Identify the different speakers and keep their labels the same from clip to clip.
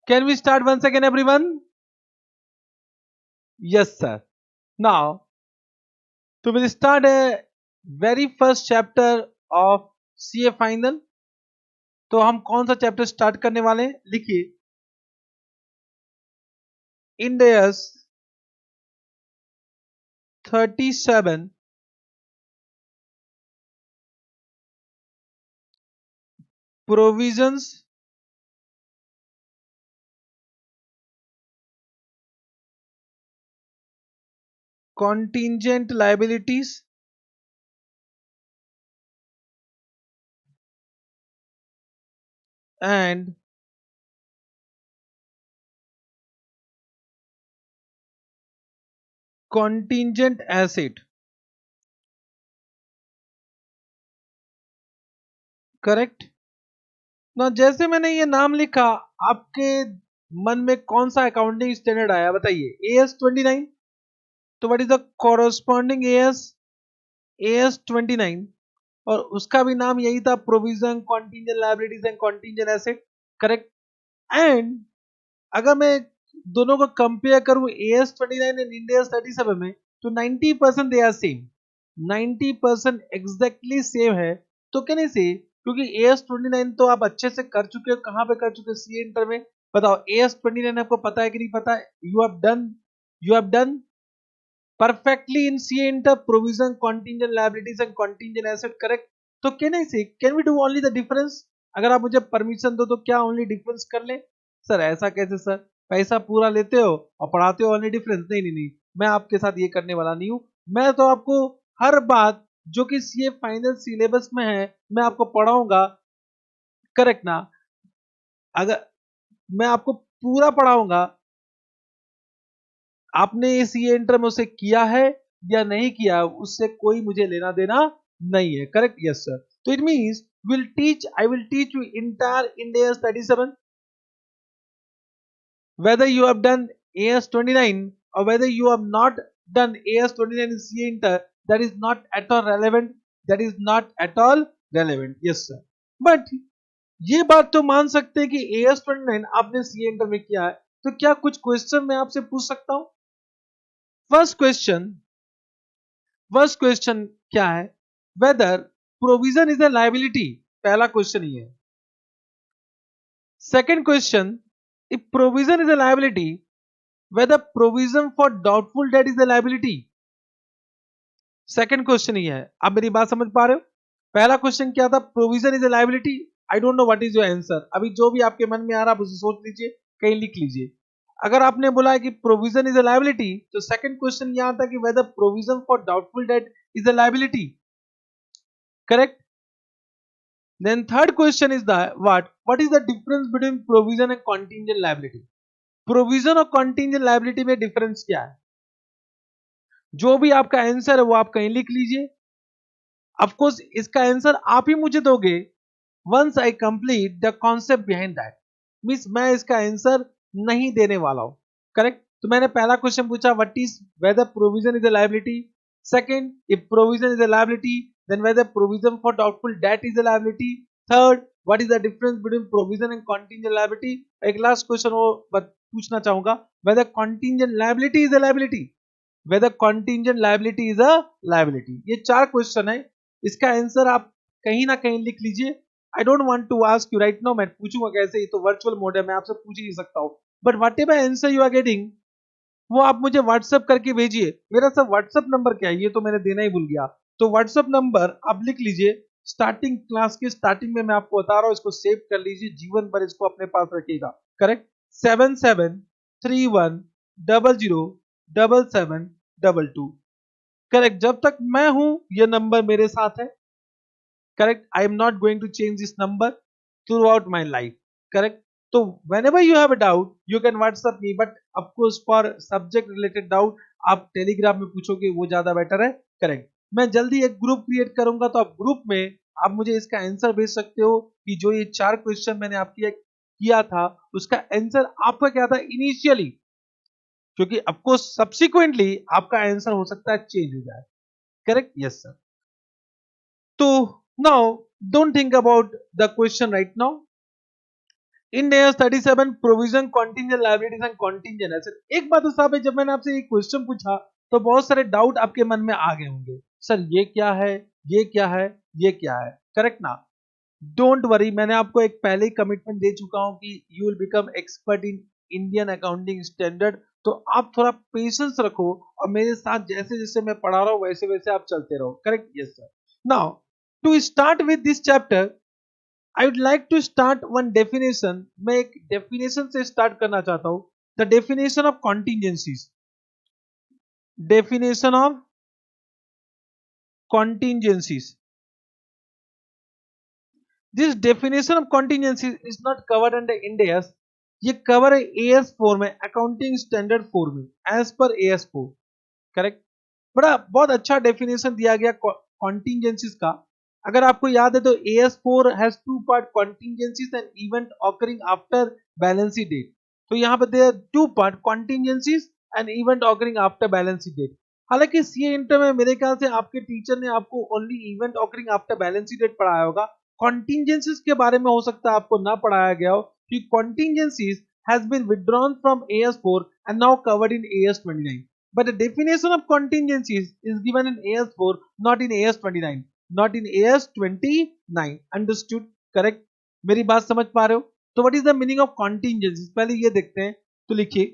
Speaker 1: Can we start once again, everyone? Yes, sir. Now, we will start a very first chapter of CA final. तो हम कौन सा chapter start करने वाले हैं? लिखिए, end S 37 provisions contingent liabilities and contingent asset. Correct ना? जैसे मैंने ये नाम लिखा, आपके मन में कौन सा अकाउंटिंग स्टैंडर्ड आया बताइए? AS 29. तो what is the corresponding AS 29, और उसका भी नाम यही था, provision contingent liabilities and contingent asset. Correct. And अगर मैं दोनों को कंपेयर करूं AS 29 एंड इंड AS 37 में, तो 90% they are same. 90% exactly same है. तो कैसे से? क्योंकि AS 29 तो आप अच्छे से कर चुके हो. कहां पे कर चुके हो? सीए इंटर में. बताओ, AS 29 आपको पता है कि नहीं पता? You have done perfectly in CA inter provision contingent liabilities and contingent asset. correct. तो can we do only the difference? अगर आप मुझे परमिशन दो तो क्या ओनली डिफरेंस कर ले? सर ऐसा कैसे सर? पैसा पूरा लेते हो और पढ़ाते हो ओनली डिफरेंस? नहीं नहीं नहीं, मैं आपके साथ ये करने वाला नहीं हूं. मैं तो आपको हर बात जो कि सीए फाइनल सिलेबस में है मैं आपको पढ़ाऊंगा. करेक्ट ना? अगर मैं आपको पूरा पढ़ाऊंगा, आपने इस ये इंटर में उसे किया है या नहीं किया, उससे कोई मुझे लेना देना नहीं है. करेक्ट? Yes sir. तो it means I will teach you entire Ind AS 37. whether you have done AS 29 or whether you have not done AS 29 in CA inter, that is not at all relevant. That is not at all relevant. Yes sir. But ये बात तो मान सकते हैं कि AS 29 आपने CA inter में किया है. तो क्या कुछ क्वेश्चन मैं आपसे पूछ सकता हूं? फर्स्ट क्वेश्चन क्या है? Whether provision is a liability. पहला क्वेश्चन ये है. Second question, if provision is a liability, whether provision for doubtful debt is a liability. Second question ये है. आप मेरी बात समझ पा रहे हो? पहला क्वेश्चन क्या था? Provision is a liability. I don't know what is your answer. अभी जो भी आपके मन में आ रहा है उसे सोच लीजिए, कहीं लिख लीजिए. अगर आपने बोला है कि प्रोविजन इज ए लायबिलिटी, तो सेकंड क्वेश्चन यहां था कि whether provision for doubtful debt is a liability. Correct? Then third question is that what is the difference between provision and contingent liability? Provision और contingent liability में difference क्या है? जो भी आपका आंसर है वो आप कहीं लिख लीजिए. Of course इसका आंसर आप ही मुझे दोगे once I complete the concept behind that. Means मैं इसका आंसर नहीं देने वाला हूं. करेक्ट? तो मैंने पहला क्वेश्चन पूछा, what is whether provision is a liability. Second, if provision is a liability, then whether provision for doubtful debt is a liability. Third, what is the difference between provision and contingent liability. एक last question वो पूछना चाहूंगा, whether contingent liability is a liability. whether contingent liability is a liability. ये चार question है. इसका answer आप कहीं ना कहीं लिख लीजिए. I don't want to ask you right now. मैं पूछूंगा कैसे? ये तो वर्चुअल मोड है, मैं आपसे पूछ ही नहीं सकता हूं. But whatever answer you are getting, वो आप मुझे व्हाट्सएप करके भेजिए. मेरा सब व्हाट्सएप नंबर क्या है ये तो मैंने देना ही भूल गया. तो व्हाट्सएप नंबर आप लिख लीजिए. स्टार्टिंग क्लास के स्टार्टिंग में मैं आपको बता रहा हूं, इसको सेव कर लीजिए, जीवन भर इसको अपने पास रखिएगा. करेक्ट? 7731007722. करेक्ट? जब तक मैं हूं ये नंबर मेरे साथ है. Correct? I am not going to change this number throughout my life. Correct? तो whenever you have a doubt you can WhatsApp me, but of course for subject related doubt आप Telegram में पूछोगे, वो ज्यादा better है. Correct? मैं जल्दी एक ग्रुप क्रिएट करूंगा, तो आप ग्रुप में आप मुझे इसका आंसर भेज सकते हो कि जो ये चार क्वेश्चन मैंने आपकी किया था उसका आंसर आपका क्या था इनिशियली, क्योंकि ऑफकोर्स सब्सिक्वेंटली आपका आंसर हो सकता है चेंज हो जाए. करेक्ट? Yes sir. तो now don't think about the question right now. In AS 37 provision contingent liabilities and contingent asset. एक बात तो साहब है, जब मैंने आपसे एक क्वेश्चन पूछा तो बहुत सारे डाउट आपके मन में आ गए होंगे, सर ये क्या है, ये क्या है, ये क्या है, करेक्ट ना? डोंट वरी, मैंने आपको एक पहले ही कमिटमेंट दे चुका हूं कि you will become expert in Indian accounting standard. तो आप थोड़ा पेशेंस रखो और मेरे साथ जैसे जैसे मैं पढ़ा रहा हूं वैसे वैसे आप चलते रहो, correct? Yes sir. Now to start with this chapter I would like to start one definition. मैं एक डेफिनेशन से स्टार्ट करना चाहता हूं, the definition of contingencies. Definition of contingencies. This definition of contingency is not covered under Ind AS, ये cover है AS4 में, accounting standard 4 में, एज पर AS4, करेक्ट? बड़ा बहुत अच्छा डेफिनेशन दिया गया कॉन्टिजेंसीज का। अगर आपको याद है तो AS4 has two part, contingencies and event occurring after balance sheet date. तो यहाँ पे there two part, contingencies and event occurring after balance sheet date. हालांकि सीए इंटर में मेरे ख्याल से आपके टीचर ने आपको only event occurring after balance sheet date पढ़ाया होगा, कॉन्टिजेंसीज के बारे में हो सकता है आपको ना पढ़ाया गया हो, कि contingencies has been withdrawn from AS4 and now covered in AS29, but the definition of contingencies is given in AS4, not in AS29, not in AS29, understood? correct? मेरी बात समझ पा रहे हो? तो what is the meaning of contingencies, पहले ये देखते हैं। तो लिखिए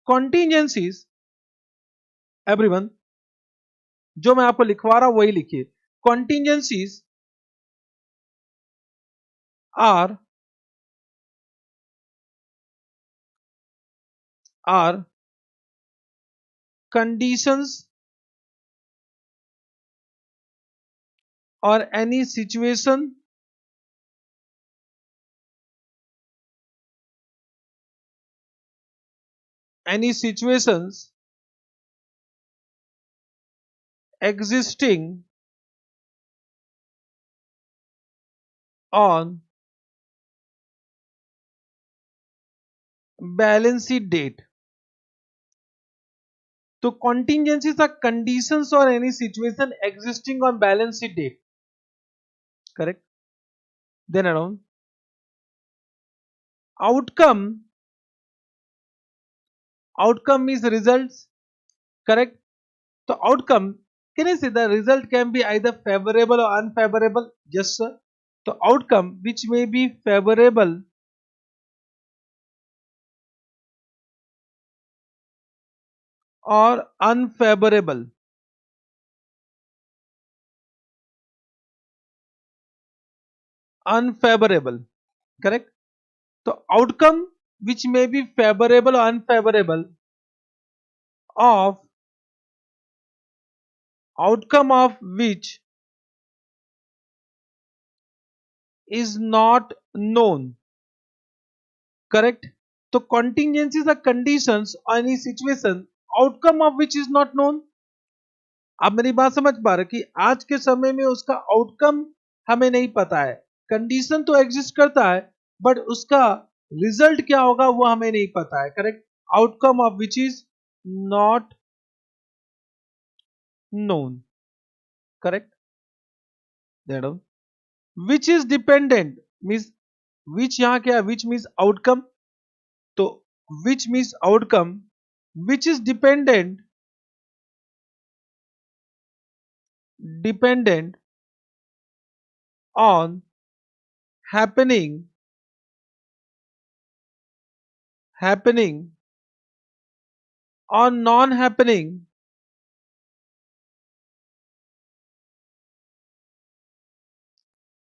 Speaker 1: contingencies, एवरीवन, जो मैं आपको लिखवा रहा हूं वही लिखिए। contingencies are conditions or any situation any situations existing on balance sheet date। तो contingencies are conditions or any situation existing on balance sheet date, correct? Then around outcome, outcome is results, correct? So outcome, can I say the result can be either favorable or unfavorable? Yes sir. So outcome which may be favorable or unfavorable, unfavorable, correct? So outcome which may be favorable or unfavorable of, outcome of which is not known, correct? तो contingencies are conditions or any situation outcome of which is not known। आप मेरी बात समझ पा रहे कि आज के समय में उसका आउटकम हमें नहीं पता है, कंडीशन तो एग्जिस्ट करता है बट उसका रिजल्ट क्या होगा वो हमें नहीं पता है, correct? Outcome of which is not known, correct? Which is dependent means, which यहां क्या, विच मीन्स आउटकम, तो which means outcome which is dependent, dependent on happening, happening or non happening,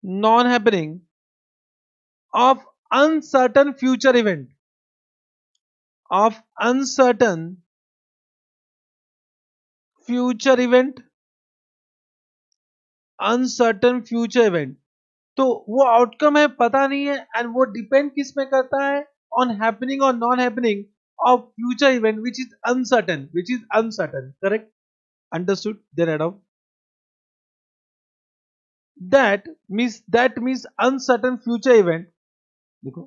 Speaker 1: non happening of uncertain future event, of uncertain future event, uncertain future event। तो वो outcome है पता नहीं है and वो depend किस में करता है, ऑन हैपनिंग और non happening of future event which is uncertain, which is uncertain, correct? Understood? Then add on that means uncertain future event, देखो,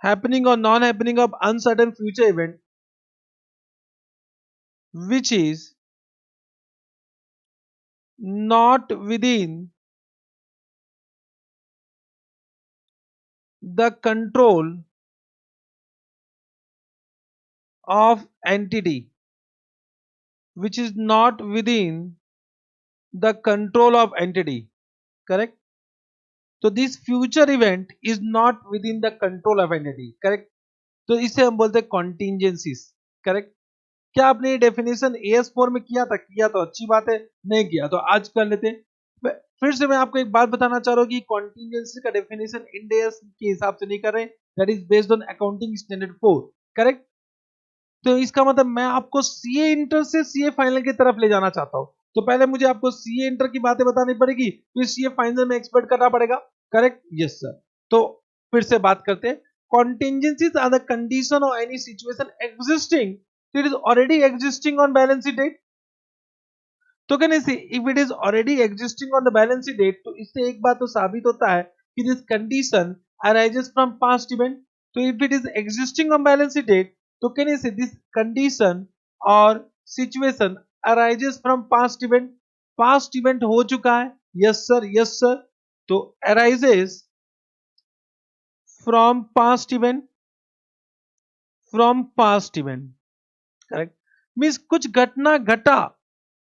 Speaker 1: happening or non happening of uncertain future event which is not within the control of entity which is not within the control of entity. Correct? So this future event is not within the control of entity. Correct? तो इसे हम बोलते हैं contingencies. Correct? क्या आपने ये definition AS4 में किया तो अच्छी बात है, नहीं किया तो आज कर लेते हैं. फिर से मैं आपको एक बात बताना चाह रहा हूँ कि कॉन्टिजेंसी का डेफिनेशन इंड एएस के हिसाब से नहीं कर रहे, that is based on accounting standard 4. Correct? तो इसका मतलब मैं आपको सीए इंटर से सीए फाइनल की तरफ ले जाना चाहता हूं. तो पहले मुझे आपको सीए इंटर की बातें बतानी पड़ेगी, फिर सीए फाइनल में एक्सपेक्ट करना पड़ेगा. करेक्ट? Yes sir. तो फिर से बात करते हैं. Contingencies are the condition of any situation existing, it is already existing on balance sheet date. तो कहने से if it is already existing on the balance sheet date, तो इससे एक बात तो साबित होता है कि this condition arises from past event. तो if it is existing on balance sheet date, तो कहने से this condition और situation arises from past event. past event हो चुका है. yes sir, yes sir. तो arises from past event. Correct? Means कुछ घटना घटा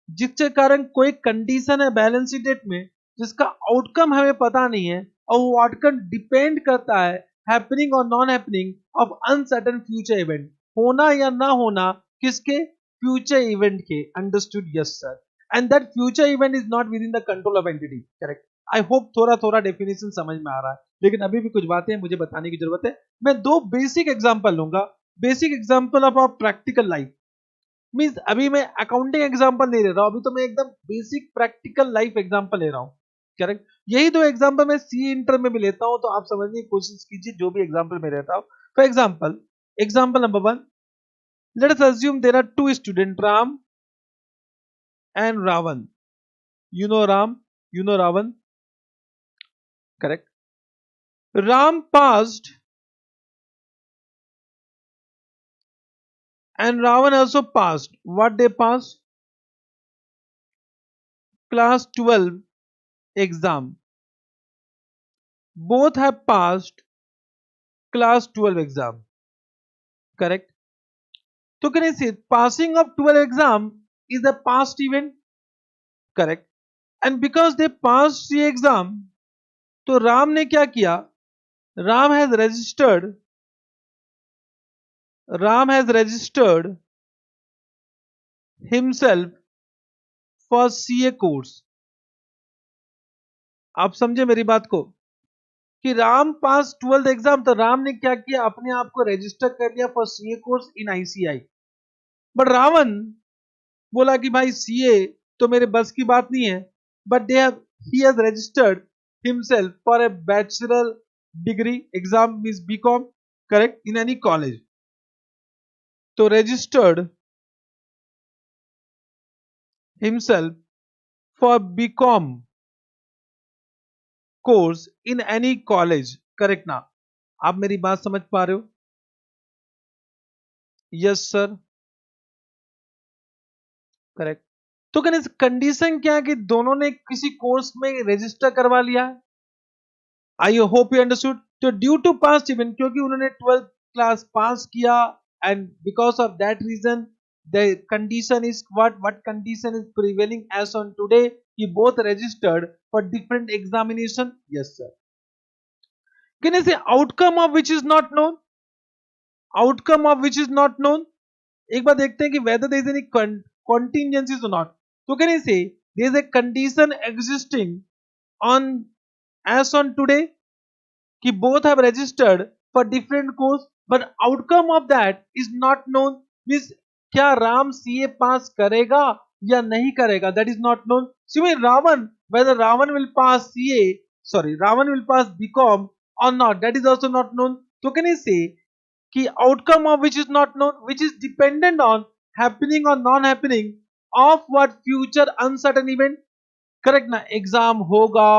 Speaker 1: जिसके कारण कोई कंडीशन है बैलेंस शीट डेट में जिसका आउटकम हमें पता नहीं है और वो आउटकम डिपेंड करता है हैपनिंग और non happening of uncertain future event. होना या ना होना किसके? फ्यूचर इवेंट के. Understood? Yes sir. And that future event is not within the control of entity. Correct? I hope थोड़ा थोड़ा डेफिनेशन समझ में आ रहा है, लेकिन अभी भी कुछ बातें मुझे बताने की जरूरत है. मैं दो बेसिक एग्जांपल लूंगा, basic example of our practical life. Means अभी मैं अकाउंटिंग एग्जांपल नहीं ले रहा हूं, अभी तो मैं एकदम बेसिक प्रैक्टिकल लाइफ एग्जांपल ले रहा हूं. करेक्ट? यही दो एग्जांपल मैं सी इंटर में भी लेता हूं, तो आप समझने की कोशिश कीजिए जो भी एग्जांपल मैं लेता हूं. For example, example number 1, let us assume there are two student, Ram and Ravan. You know Ram, you know Ravan. Correct? Ram passed and Ravan also passed. What they passed? Class 12 exam. Both have passed class 12 exam. Correct? So can I say passing of 12 exam is a past event? Correct? And because they passed the exam, तो राम ने क्या किया? Ram has registered himself for CA course. आप समझे मेरी बात को कि राम पास 12th एग्जाम, तो राम ने क्या किया? अपने आप को रजिस्टर कर लिया for CA course in ICI. But Ravan बोला कि भाई सीए तो मेरे बस की बात नहीं है, but he has registered himself for a bachelor degree exam means BCom. Correct? In any college. तो registered himself for BCom course in any college. Correct ना? आप मेरी बात समझ पा रहे हो? Yes sir. करेक्ट. तो कंडीशन क्या है कि दोनों ने किसी कोर्स में रजिस्टर करवा लिया है. I hope you understood. तो ड्यू टू पास्ट इवेंट, क्योंकि उन्होंने 12th क्लास पास किया, and because of that reason the condition is what condition is prevailing as on today? कि both registered for different examination. Yes sir. Can I say outcome of which is not known? Outcome of which is not known. एक बार देखते हैं कि whether there is any contingencies or not. तो can I say there is a condition existing on as on today कि both have registered for different course, but outcome of that is not known. Means क्या Ram CA पास करेगा या नहीं करेगा, that is not known. Similarly Ravan, whether Ravan will pass Ravan will pass BCom or not, that is also not known. So can I say कि outcome of which is not known, which is dependent on happening or non happening of what? Future uncertain event. Correct ना? Exam होगा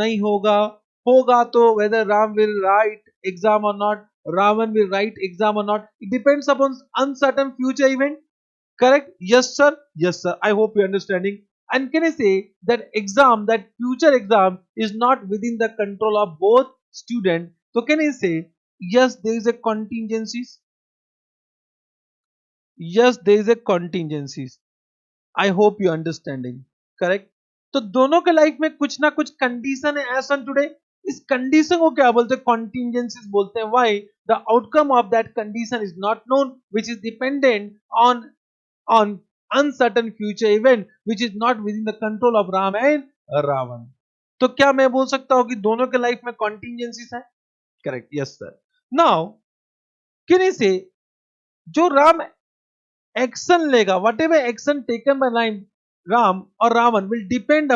Speaker 1: नहीं होगा, होगा तो whether Ram will write exam or not, Ravan will write exam or not, it depends upon uncertain future event. Correct? Yes sir. Yes sir. I hope you're understanding. And can I say that exam, that future exam is not within the control of both student, तो can I से yes there is a contingencies, yes there is a contingencies. I hope you understanding, correct. तो दोनों के life में कुछ ना कुछ condition है एज ऑन टुडे. इस कंडीशन को क्या बोलते हैं? कॉन्टिंजेंसीज बोलते हैं. Why? The outcome of that condition is not known which is dependent on uncertain future event which is not within the control of Ram and Ravan. तो क्या मैं बोल सकता हूं कि दोनों के लाइफ में कॉन्टिंजेंसीज है? Correct, yes sir. Now can say जो राम एक्शन लेगा, whatever action taken by Ram और Ravan will depend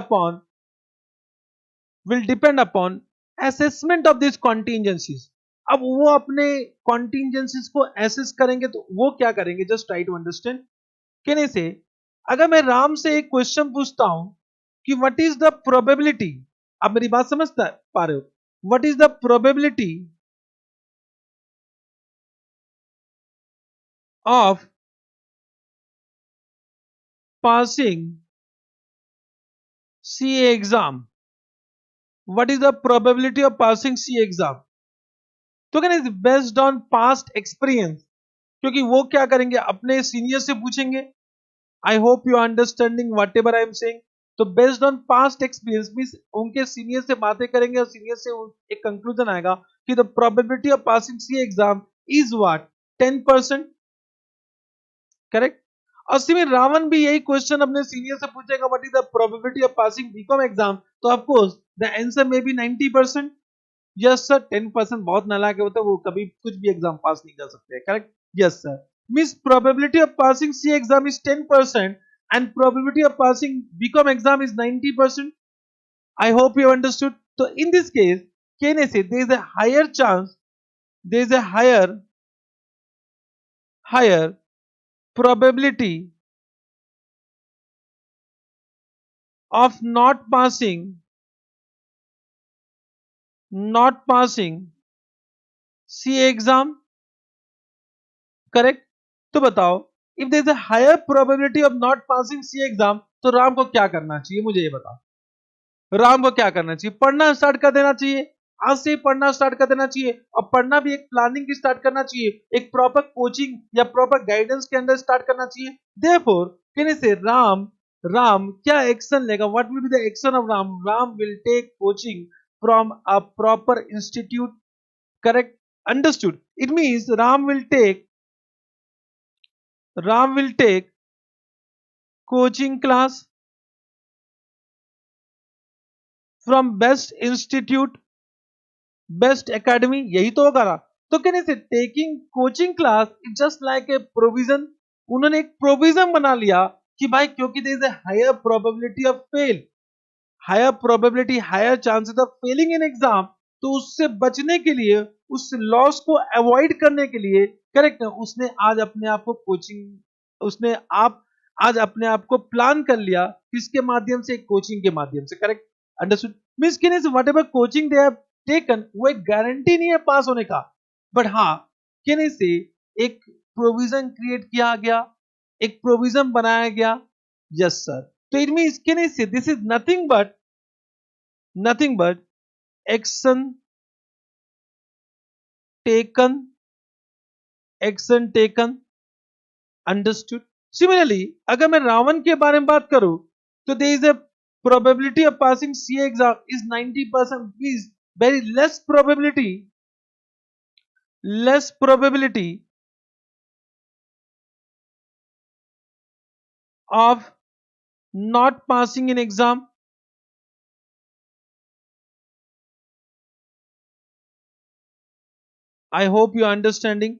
Speaker 1: upon assessment of this contingencies. अब वो अपने कॉन्टिंजेंसीज को एसेस करेंगे तो वो क्या करेंगे? Just try to understand. कहने से अगर मैं राम से एक क्वेश्चन पूछता हूं कि व्हाट इज द प्रोबेबिलिटी, आप मेरी बात समझ पा रहे हो? What is the probability of passing CA exam, what is the probability of passing CA exam? तो कहना बेस्ड ऑन पास्ट एक्सपीरियंस, क्योंकि वो क्या करेंगे? अपने सीनियर से पूछेंगे. I hope you understanding whatever I am saying. तो based on past experience means उनके सीनियर से बातें करेंगे और सीनियर से एक कंक्लूजन आएगा कि the probability of passing CA exam is what? 10%. Correct. और सिमिलर रावण भी यही क्वेश्चन अपने सीनियर से पूछेगा what is the probability of passing BCom exam. तो of course the answer may be 90%. Yes sir, 10% बहुत नालायक होता है, वो कभी कुछ भी एग्जाम पास नहीं कर सकते. Correct, yes sir. Means probability of passing CA exam is 10% and probability of passing BCom exam is 90%. I hope you understood. तो इन दिस केस कहने से there is a higher chance, there is a higher probability of not passing CA exam. Correct. तो बताओ if there is a higher probability of not passing CA exam, तो राम को क्या करना चाहिए? मुझे ये बताओ. राम को क्या करना चाहिए? पढ़ना स्टार्ट कर देना चाहिए. आज से पढ़ना स्टार्ट कर देना चाहिए. और पढ़ना भी एक प्लानिंग की स्टार्ट करना चाहिए, एक प्रॉपर कोचिंग या प्रॉपर गाइडेंस के अंदर स्टार्ट करना चाहिए. देयरफॉर कहने से राम क्या एक्शन लेगा? What will be the action of Ram? Ram will take coaching from a proper institute. Correct, understood. It means Ram will take coaching class from best institute, best academy. यही तो होगा ना. तो कहने से taking coaching class is just like a provision. उन्होंने एक provision बना लिया कि भाई क्योंकि there is a higher probability of fail, higher probability, higher chances of failing in exam. तो उससे बचने के लिए, उस लॉस को अवॉइड करने के लिए, करेक्ट, उसने आज अपने आप को आज अपने आप को प्लान कर लिया. किसके माध्यम से? कोचिंग के माध्यम से. Correct, understood. मींस कहने say whatever coaching they have taken, वो एक गारंटी नहीं है पास होने का. बट हाँ, कहने से एक प्रोविजन क्रिएट किया गया, एक प्रोविजन बनाया गया. Yes sir. तो इट मींस कहने से this is nothing but action taken. Understood. Similarly अगर मैं रावण के बारे में बात करूं तो there is a probability of passing CA exam is 90%. Means very less probability of not passing in exam. I hope you are understanding.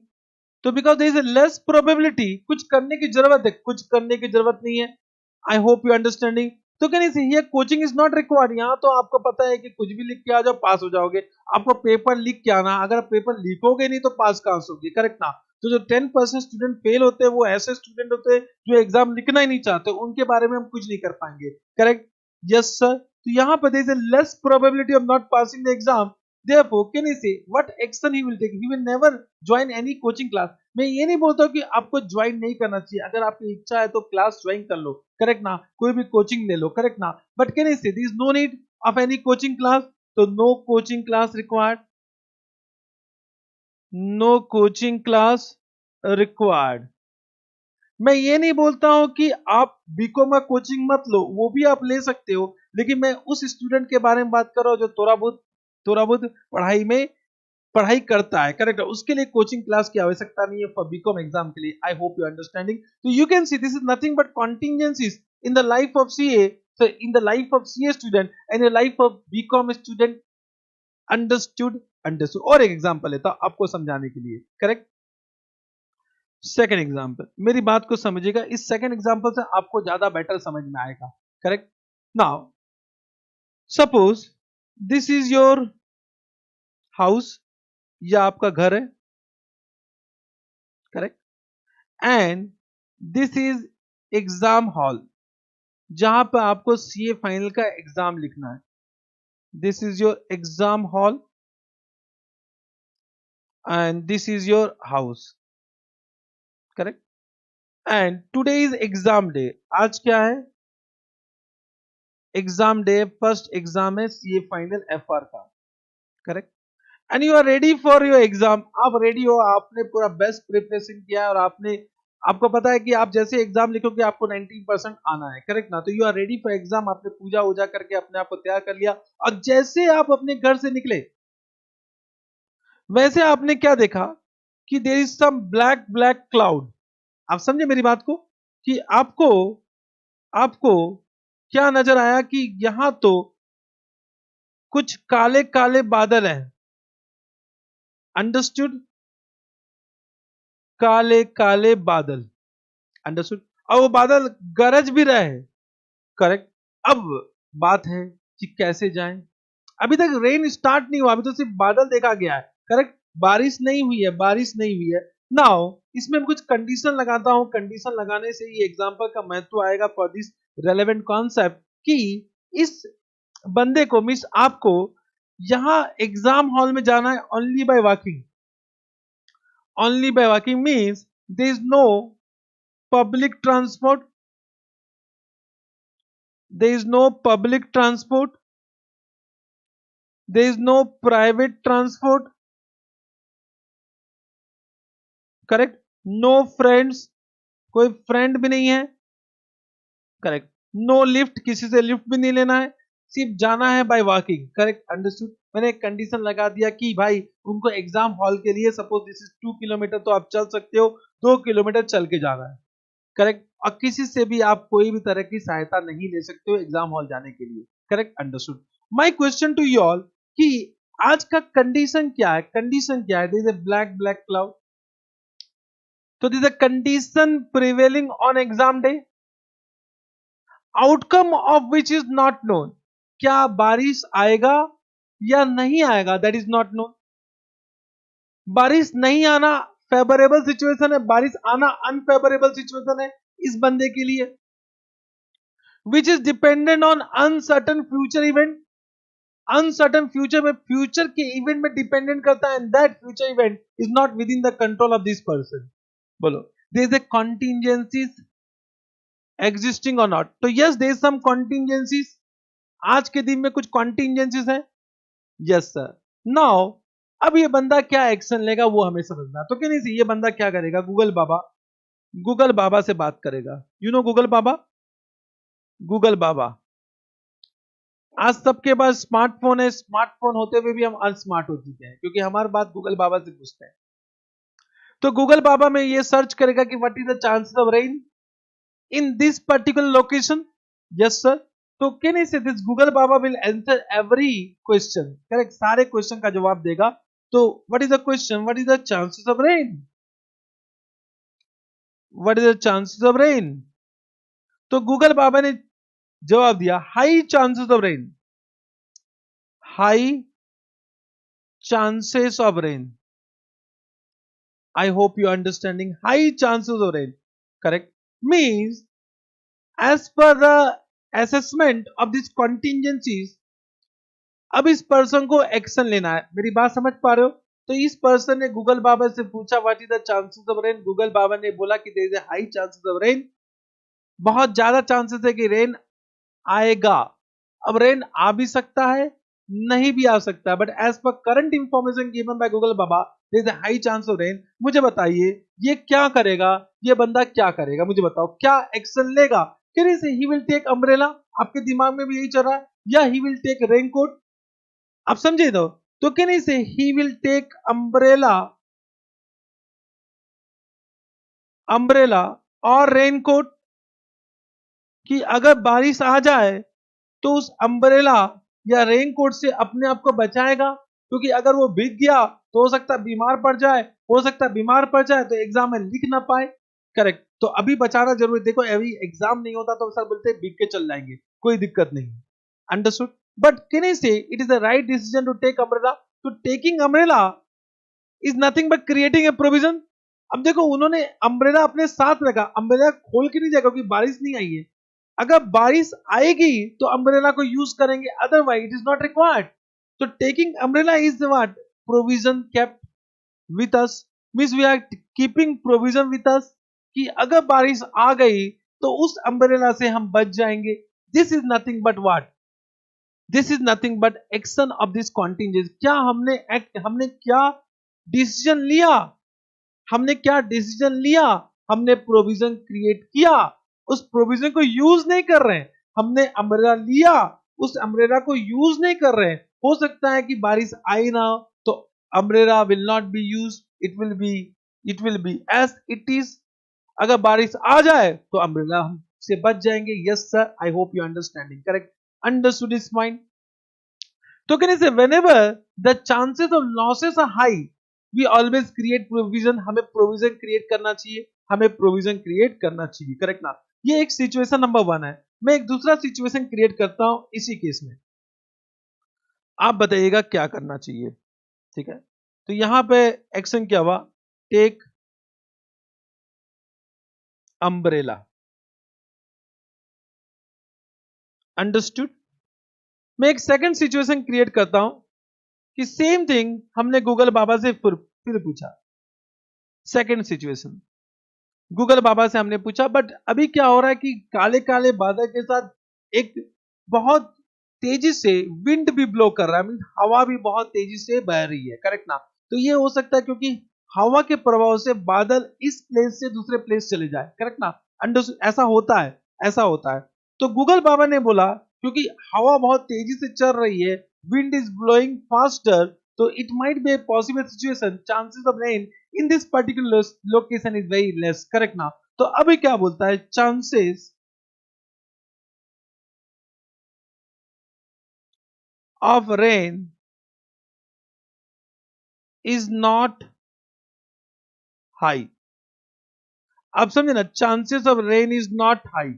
Speaker 1: तो because there is a less probability, कुछ करने की जरूरत है, कुछ करने की जरूरत नहीं है. I hope you are understanding. तो कहने से ये कोचिंग इज नॉट रिक्वायर्ड. यहाँ तो आपको पता है कि कुछ भी लिख के आ जाओ पास हो जाओगे. आपको पेपर लिख के आना, अगर पेपर लिखोगे नहीं तो पास कहां से होगी? करेक्ट ना. तो जो 10% स्टूडेंट फेल होते हैं वो ऐसे स्टूडेंट होते हैं जो एग्जाम लिखना ही नहीं चाहते, उनके बारे में हम कुछ नहीं कर पाएंगे. Correct, yes sir. तो यहाँ पर there is a less probability of not passing the exam. Therefore, can I say what action he will take? He will never join any coaching class. मैं ये नहीं बोलता कि आपको ज्वाइन नहीं करना चाहिए. अगर आपकी इच्छा है तो क्लास ज्वाइन कर लो. करेक्ट ना. कोई भी कोचिंग ले लो. करेक्ट ना. But can I say there is no need of any coaching class. तो no coaching class required. No coaching class required. मैं ये नहीं बोलता हूं कि आप बीकॉम का कोचिंग मत लो, वो भी आप ले सकते हो, लेकिन मैं उस स्टूडेंट के बारे में बात कर रहा हूं जो थोड़ा बहुत पढ़ाई में पढ़ाई करता है, करेक्ट है, उसके लिए कोचिंग क्लास की आवश्यकता नहीं है फॉर बीकॉम एग्जाम के लिए। I hope you understanding. तो you can see this is nothing but contingencies in the life of CA, so in the life of CA student and the life of BCom student, understood. और एक example लेता हूं आपको समझाने के लिए, correct. Second example, मेरी बात को समझिएगा, इस सेकंड एग्जांपल से आपको ज्यादा बेटर समझ में आएगा, correct. Now suppose this is your house, या आपका घर है, correct, and this is exam hall जहां पर आपको सीए फाइनल का एग्जाम लिखना है। This is your exam hall and this is your house, correct. And today is exam day, आज क्या है, एग्जाम डे, फर्स्ट एग्जाम है सीए फाइनल एफआर का, correct. And you are ready for your exam, आप ready हो, आपने पूरा best preparation किया है और आपको पता है कि आप जैसे एग्जाम लिखोगे आपको 90% आना है, करेक्ट ना। तो you are ready for exam, आपने पूजा वूजा करके अपने आप को तैयार कर लिया, और जैसे आप अपने घर से निकले वैसे आपने क्या देखा कि there is some black black cloud. आप समझे मेरी बात को, कि आपको आपको क्या नजर आया कि यहां तो कुछ काले काले बादल हैं, अंडरस्टूड, काले काले बादल, अंडरस्टूड, और वो बादल गरज भी रहे, करेक्ट। अब बात है कि कैसे जाएं, अभी तक रेन स्टार्ट नहीं हुआ, अभी तो सिर्फ बादल देखा गया है, करेक्ट, बारिश नहीं हुई है, बारिश नहीं हुई है। नाउ इसमें कुछ कंडीशन लगाता हूं, कंडीशन लगाने से ये एग्जांपल का महत्व आएगा फॉर दिस रेलेवेंट कॉन्सेप्ट, कि इस बंदे को मिस आपको यहां एग्जाम हॉल में जाना है only by walking. Only by walking means there is no public transport, there is no public transport, there is no private transport, correct, no friends, कोई फ्रेंड भी नहीं है, करेक्ट, नो लिफ्ट, किसी से lift भी नहीं लेना है, सिर्फ जाना है बाय वॉकिंग, करेक्ट, अंडरस्टूड। मैंने एक कंडीशन लगा दिया कि भाई उनको एग्जाम हॉल के लिए सपोज दिस इज 2 किलोमीटर, तो आप चल सकते हो, 2 किलोमीटर चल के जाना है, करेक्ट, और किसी से भी आप कोई भी तरह की सहायता नहीं ले सकते हो एग्जाम हॉल जाने के लिए, correct, understood. My question to you all कि आज का कंडीशन क्या है, कंडीशन क्या है, this is black black cloud, तो this is condition prevailing on exam day, outcome of which is not known, क्या बारिश आएगा या नहीं आएगा, दैट इज नॉट नोन। बारिश नहीं आना फेवरेबल सिचुएशन है, बारिश आना अनफेवरेबल सिचुएशन है इस बंदे के लिए, which is dependent on uncertain future event, uncertain future में, फ्यूचर के इवेंट में डिपेंडेंट करता है, and that future event is not within the control of this person. बोलो, there is a contingencies existing और नॉट, तो yes there is some contingencies, आज के दिन में कुछ कॉन्टिजेंसीज है, यस सर। नाउ अब ये बंदा क्या एक्शन लेगा वो हमें समझना, तो क्या नहीं, ये बंदा क्या करेगा, गूगल बाबा से बात करेगा, यू नो गूगल बाबा, गूगल बाबा। आज सबके पास स्मार्टफोन है, स्मार्टफोन होते हुए भी हम अनस्मार्ट हो चुके हैं, क्योंकि हमारी बात गूगल बाबा से पूछते हैं। तो गूगल बाबा में ये सर्च करेगा कि what is the chances of rain in this particular location, yes sir. तो कैन आई से this Google Baba will answer every question, correct, सारे क्वेश्चन का जवाब देगा। तो what is the question, what is the chances of rain, what is the chances of rain, तो Google बाबा ने जवाब दिया high chances of rain, high chances of rain. I hope you are understanding, high chances of rain, correct, means as per the assessment of these contingencies, अब इस person को action लेना है, मेरी बात समझ पा रहे हो। तो इस पर्सन ने गूगल बाबा से पूछा what is the chances of rain, Google बाबा ने बोला कि there is a high chances of rain, बहुत ज्यादा चांसेस है कि रेन आएगा। अब रेन आ भी सकता है नहीं भी आ सकता, but as per current information given by Google baba there is a high chance of rain. मुझे बताइए ये क्या करेगा, ये बंदा क्या करेगा, मुझे बताओ क्या एक्शन लेगा। Can say he will take umbrella, आपके दिमाग में भी यही चल रहा है, या ही विल टेक रेनकोट, आप समझे तो can say he will take umbrella, umbrella और रेनकोट, कि अगर बारिश आ जाए तो उस अम्ब्रेला या रेनकोट से अपने आप को बचाएगा, क्योंकि अगर वो भीग गया तो हो सकता है बीमार पड़ जाए, हो सकता है बीमार पड़ जाए तो एग्जाम में लिख ना पाए। करेक्ट, तो अभी बचाना जरूरी। देखो अभी एग्जाम नहीं होता तो सर बोलते भीग के चल जाएंगे, कोई दिक्कत नहीं। Understood, but can I say it is the right decision to take umbrella. तो taking umbrella is nothing but creating a provision. अब देखो उन्होंने अम्ब्रेला अपने साथ रखा, अम्ब्रेला खोल के नहीं जाएगा क्योंकि बारिश नहीं आई है। अगर बारिश आएगी तो अम्ब्रेला को यूज करेंगे, otherwise it is not required. तो taking umbrella is what, provision kept with us, means we are keeping provision with us, कि अगर बारिश आ गई तो उस अम्ब्रेला से हम बच जाएंगे। This is nothing but what, this is nothing but action of this contingency. क्या हमने एक्ट, हमने क्या डिसीजन लिया, हमने क्या डिसीजन लिया, हमने प्रोविजन क्रिएट किया, उस प्रोविजन को यूज नहीं कर रहे हैं। हमने अम्ब्रेला लिया, उस अम्ब्रेला को यूज नहीं कर रहे हैं। हो सकता है कि बारिश आई ना तो umbrella will not be use, it will be as it is. अगर बारिश आ जाए तो अम्ब्रेला हम से बच जाएंगे। Yes sir, I hope you understanding, correct, understood इस पॉइंट। तो can say whenever the chances of losses are high we always create provision, हमें प्रोविजन क्रिएट करना चाहिए, हमें प्रोविजन क्रिएट करना चाहिए, करेक्ट ना। ये एक सिचुएशन नंबर 1 है। मैं एक दूसरा सिचुएशन क्रिएट करता हूं इसी केस में, आप बताइएगा क्या करना चाहिए, ठीक है। तो यहां पे एक्शन क्या हुआ, टेक अम्ब्रेला, अंडरस्टूड। मैं एक सेकंड सिचुएशन क्रिएट करता हूं कि सेम थिंग हमने गूगल बाबा से फिर पूछा। सेकंड सिचुएशन गूगल बाबा से हमने पूछा, बट अभी क्या हो रहा है कि काले काले बादल के साथ एक बहुत तेजी से विंड भी ब्लो कर रहा है, मीन हवा भी बहुत तेजी से बह रही है, करेक्ट ना। तो ये हो सकता है क्योंकि हवा के प्रभाव से बादल इस प्लेस से दूसरे प्लेस चले जाए, करेक्ट ना। ऐसा होता है, ऐसा होता है। तो गूगल बाबा ने बोला क्योंकि हवा बहुत तेजी से चल रही है, विंड इज ब्लोइंग फास्टर, तो it might be a possible situation, chances of rain in this particular location is very less, correct ना। तो अभी क्या बोलता है, chances of rain is not high. आप समझे ना, chances of rain is not high,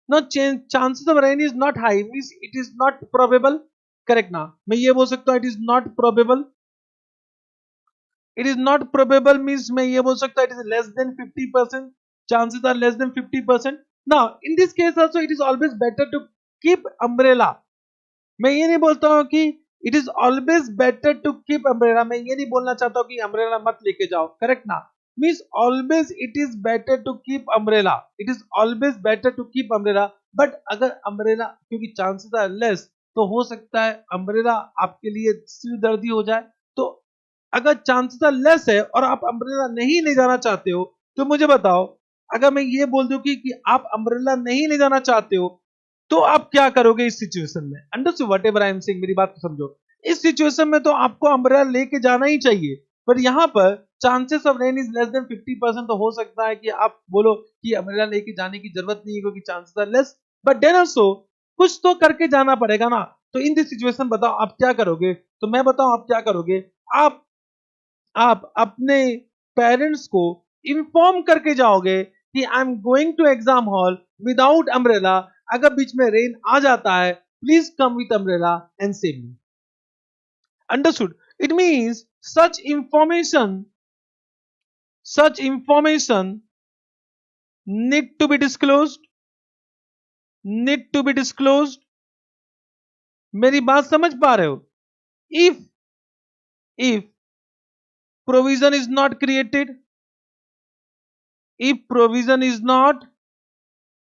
Speaker 1: no chances of rain is not high means it is not probable, correct ना। मैं ये बोल सकता हूं it is not probable, it is not probable means मैं ये बोल सकता हूं it is less than 50%, chances are less than 50%। now in this case also it is always better to keep umbrella। मैं ये नहीं बोलता हूं कि it is always better to keep umbrella, मैं ये नहीं बोलना चाहता हूं कि अम्ब्रेला मत लेके जाओ, करेक्ट ना। Means always it is better to keep umbrella, it is always better to keep umbrella. But अगर अम्ब्रेला, क्योंकि चांसेस आर लेस, तो हो सकता है अम्ब्रेला आपके लिए सिरदर्दी हो जाए। तो अगर चांसेस आर लेस है और आप अम्ब्रेला नहीं ले जाना चाहते हो तो मुझे बताओ, अगर मैं ये बोल दूं कि आप अम्ब्रेला नहीं ले जाना चाहते हो तो आप क्या करोगे इस सिचुएशन में। Understood whatever I am saying, मेरी बात को समझो। इस सिचुएशन में तो आपको अम्ब्रेला लेके जाना ही चाहिए, पर यहां पर chances of rain is less than 50%, तो हो सकता है कि आप बोलो कि अम्ब्रेला लेके जाने की जरूरत नहीं है क्योंकि chances are less, but then also कुछ तो करके जाना पड़ेगा ना। तो इन दिस सिचुएशन बताओ आप क्या करोगे। तो मैं बताऊं आप क्या करोगे, आप अपने पेरेंट्स को इन्फॉर्म करके जाओगे कि I am going to exam hall without umbrella, अगर बीच में रेन आ जाता है please come with umbrella and save me. Understood, it means such information need to be disclosed, need to be disclosed। मेरी बात समझ पा रहे हो। if provision is not created, if provision is not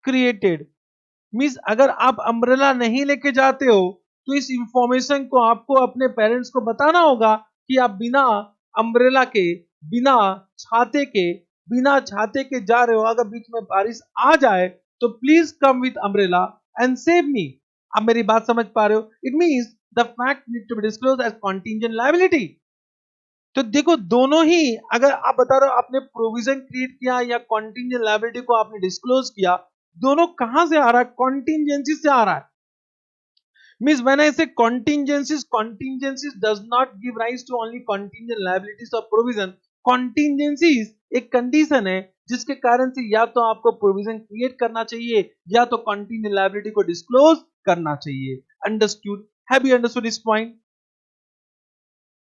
Speaker 1: created means अगर आप umbrella नहीं लेके जाते हो तो इस इंफॉर्मेशन को आपको अपने पेरेंट्स को बताना होगा कि आप बिना अम्ब्रेला के, बिना छाते के, बिना छाते के जा रहे हो, अगर बीच में बारिश आ जाए तो please come with umbrella and save me. आप मेरी बात समझ पा रहे हो? It means the fact need to be disclosed as contingent liability. तो देखो दोनों ही, अगर आप बता रहे हो आपने प्रोविजन क्रिएट किया या कॉन्टिंजेंट लायबिलिटी को आपने डिस्क्लोज किया, दोनों कहां से आ रहा है? कॉन्टिंजेंसी से आ रहा है। Means when I say contingencies, contingencies does not give rise to only contingent liabilities or provision. Contingencies एक कंडीशन है जिसके कारण से या तो आपको प्रोविजन क्रिएट करना चाहिए या तो कंटीजेंट लायबिलिटी को डिस्क्लोज करना चाहिए। Understood? Have you understood this point?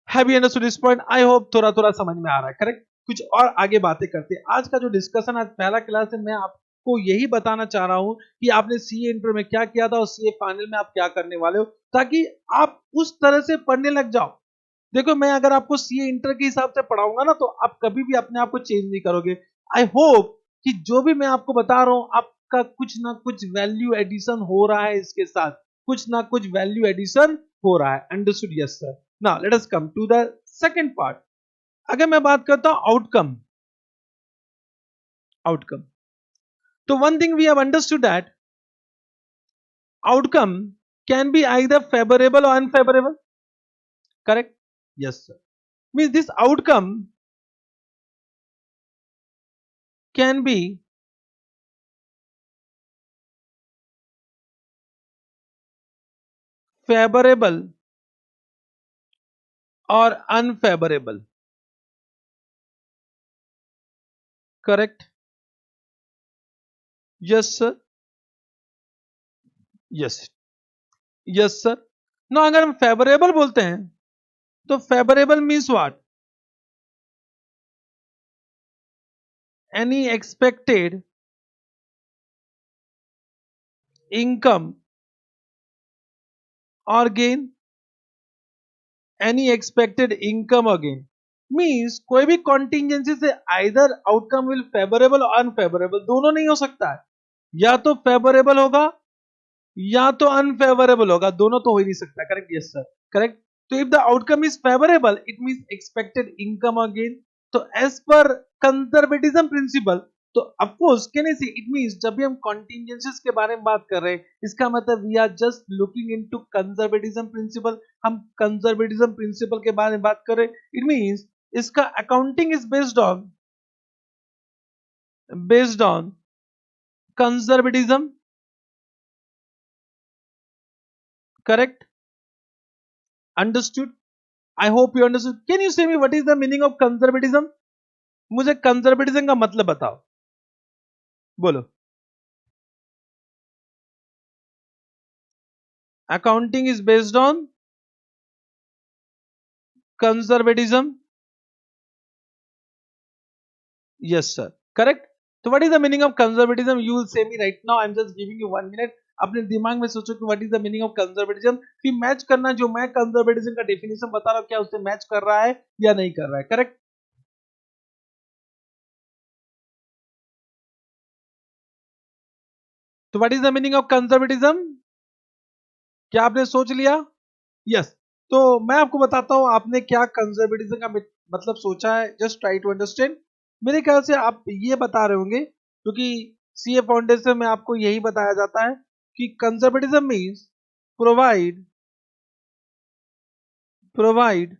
Speaker 1: Have you understood this point? I hope थोड़ा थोड़ा समझ में आ रहा है। करेक्ट? कुछ और आगे बातें करते हैं। आज का जो डिस्कशन, आज पहला क्लास है, मैं आपको यही बताना चाह रहा हूं कि आपने सीए इंटर में क्या किया था और सीए फाइनल में आप क्या करने वाले हो, ताकि आप उस तरह से पढ़ने लग जाओ। देखो मैं अगर आपको सीए इंटर के हिसाब से पढ़ाऊंगा ना, तो आप कभी भी अपने आप को चेंज नहीं करोगे। आई होप कि जो भी मैं आपको बता रहा हूं आपका कुछ ना कुछ वैल्यू एडिशन हो रहा है, इसके साथ कुछ ना कुछ वैल्यू एडिशन हो रहा है। Understood? Yes sir. Now let us come to the second part. अगर मैं बात करता हूं आउटकम, आउटकम, तो one thing we have understood that outcome can be either favorable or unfavorable. Correct? Yes sir. Means this outcome can be favorable or unfavorable. Correct? Yes sir. Yes. Yes sir. now अगर हम favorable बोलते हैं तो favorable means what? any expected income or gain, any expected income or gain means कोई भी contingency से either outcome will favorable or unfavorable, दोनों नहीं हो सकता है। या तो फेवरेबल होगा या तो अनफेवरेबल होगा, दोनों तो हो ही नहीं सकता। करेक्ट? Yes sir. करेक्ट? तो if the outcome is favourable it means expected income और गेन। तो एज पर कंजर्वेटिज्म प्रिंसिपल, तो of course can I say it means जब भी हम कॉन्टिंजेंसीज के बारे में बात कर रहे हैं, इसका मतलब we are just looking into conservatism principle. हम कंजर्वेटिज्म प्रिंसिपल के बारे में बात कर रहे हैं। इट मींस इसका accounting is based on conservatism. Correct? Understood? I hope you understood. Can you say me what is the meaning of conservatism? मुझे conservatism का मतलब बताओ, बोलो। Accounting is based on conservatism. Yes sir. Correct? तो what is the meaning of conservatism? You will say me right now. I'm just giving you 1 minute. अपने दिमाग में सोचो कि what is the meaning of conservatism, फिर match करना जो मैं conservatism का डेफिनेशन बता रहा हूँ क्या उससे मैच कर रहा है या नहीं कर रहा है। करेक्ट? तो what is the meaning of conservatism? क्या आपने सोच लिया? यस। तो मैं आपको बताता हूं आपने क्या कंजर्वेटिज्म का मतलब सोचा है। Just try to understand. मेरे ख्याल से आप ये बता रहे होंगे क्योंकि सीए फाउंडेशन में आपको यही बताया जाता है कि conservatism means provide provide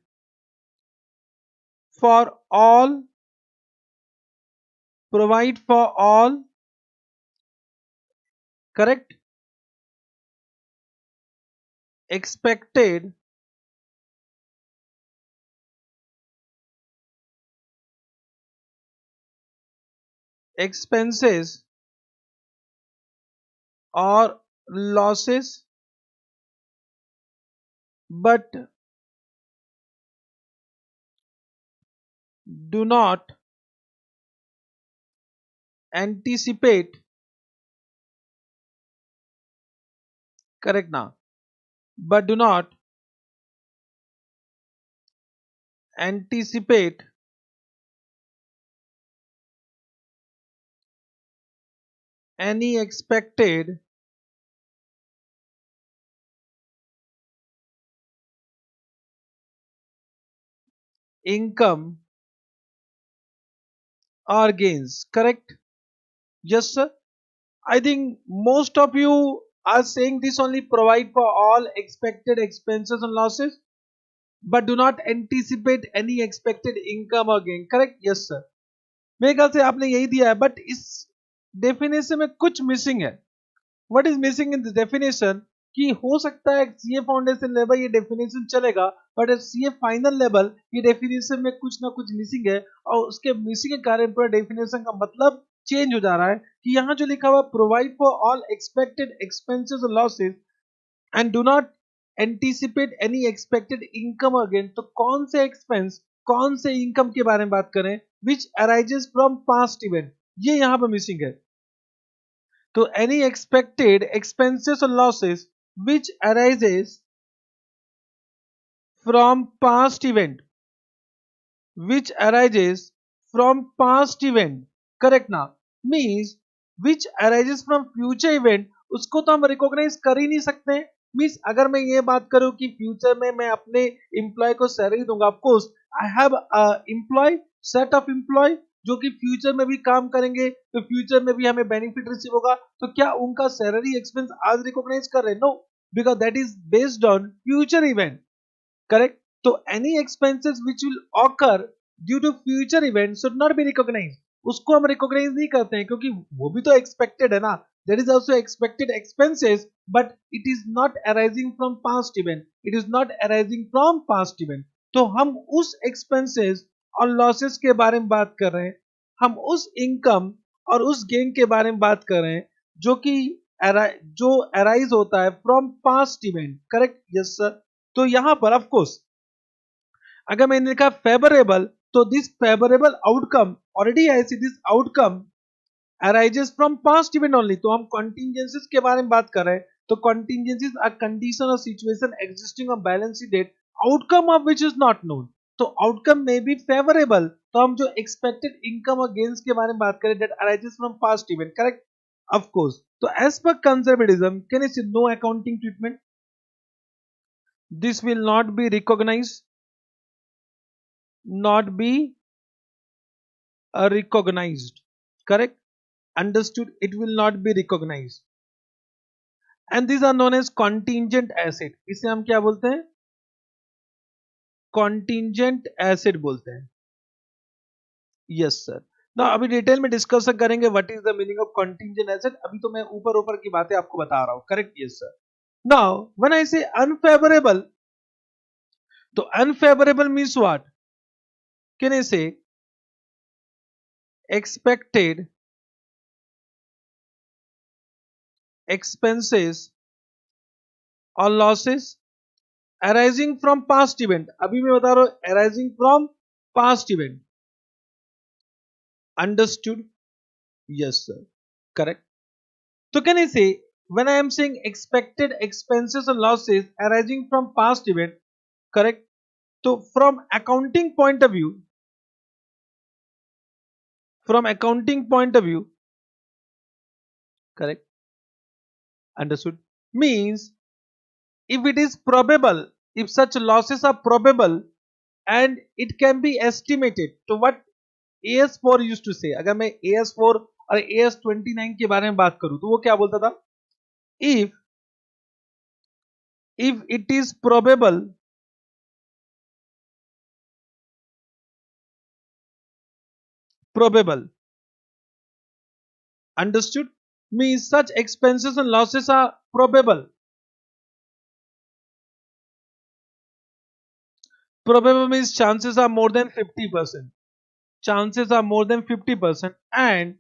Speaker 1: for all provide for all correct expected expenses or losses but do not anticipate, correct now, but do not anticipate any expected income or gains. Correct? Yes, sir. I think most of you are saying this only provide for all expected expenses and losses, but do not anticipate any expected income or gain. Correct? Yes, sir. मेरे ख्याल से आपने यही दिया है, but इस definition में कुछ मिसिंग है. What is missing in the definition? कि हो सकता है सीए फाउंडेशन लेवल ये डेफिनेशन चलेगा, बट सीए फाइनल लेवल ये डेफिनेशन में कुछ ना कुछ मिसिंग है, और उसके मिसिंग के कारण पूरा डेफिनेशन का मतलब चेंज हो जा रहा है. कि यहाँ जो लिखा हुआ provide for all expected expenses और losses and do not anticipate any expected income again, तो कौन से एक्सपेंस कौन से इनकम के बारे में बात करें? विच अराइजेस फ्रॉम पास्ट इवेंट, ये यहां पर मिसिंग है. तो एनी एक्सपेक्टेड एक्सपेंसेस और losses which arises from past event, which arises from past event. Correct ना? Means which arises from future event, उसको तो हम रिकॉग्नाइज कर ही नहीं सकते. मीन्स अगर मैं ये बात करूं कि फ्यूचर में मैं अपने एम्प्लॉय को सैलरी दूंगा, of course I have employ, set of employ जो कि फ्यूचर में भी काम करेंगे, तो फ्यूचर में भी हमें बेनिफिट रिसीव होगा. तो क्या उनका सैलरी एक्सपेंस आज रिकॉग्नाइज कर रहे हैं? No, because that is based on future event. Correct? So any expenses which will occur due to future event should not be recognized. उसको हम recognize नहीं करते हैं क्योंकि वो भी तो expected है ना. There is also expected expenses, but it is not arising from past event. It is not arising from past event. तो हम उस expenses और losses के बारे में बात कर रहे हैं, हम उस income और उस gain के बारे में बात कर रहे हैं जो कि जो अराइज होता है from past event. Correct? Yes sir. तो यहां पर ऑफ कोर्स अगर मैंने लिखा फेवरेबल, तो दिस फेवरेबल आउटकम ऑलरेडी है, this outcome arises from past event only. तो हम कॉन्टिजेंसीज के बारे में बात कर रहे हैं. तो कॉन्टिजेंसीज आर कंडीशन और situation existing on balance sheet date, outcome of which is not known. तो आउटकम में भी फेवरेबल, तो हम जो एक्सपेक्टेड इनकम और गेन्स के बारे में बात करें that arises from past event. Correct? Of course. So as per conservatism, can I say no accounting treatment? This will not be recognized. Not be recognized. Correct? Understood? It will not be recognized. And these are known as contingent asset. इसे हम क्या बोलते हैं? Contingent asset बोलते हैं. Yes sir. ना अभी detail में डिस्कस करेंगे what is the meaning of contingent asset. अभी तो मैं ऊपर ऊपर की बातें आपको बता रहा हूं. Correct? Yes sir. Now when I से अनफेवरेबल, तो unfavourable means what? Can I से एक्सपेक्टेड एक्सपेंसेस और losses arising from past event. अभी मैं बता रहा हूं arising from past event. Understood? Yes sir. Correct. So can I say when I am saying expected expenses and losses arising from past event, correct? So from accounting point of view, correct? Understood? Means if it is probable, if such losses are probable and it can be estimated. So what AS4 used to say, अगर मैं AS4 और AS29 के बारे में बात करूं तो वो क्या बोलता था? If it is probable understood, means such expenses and losses are probable. Probable means chances are more than 50%. Chances are more than 50% and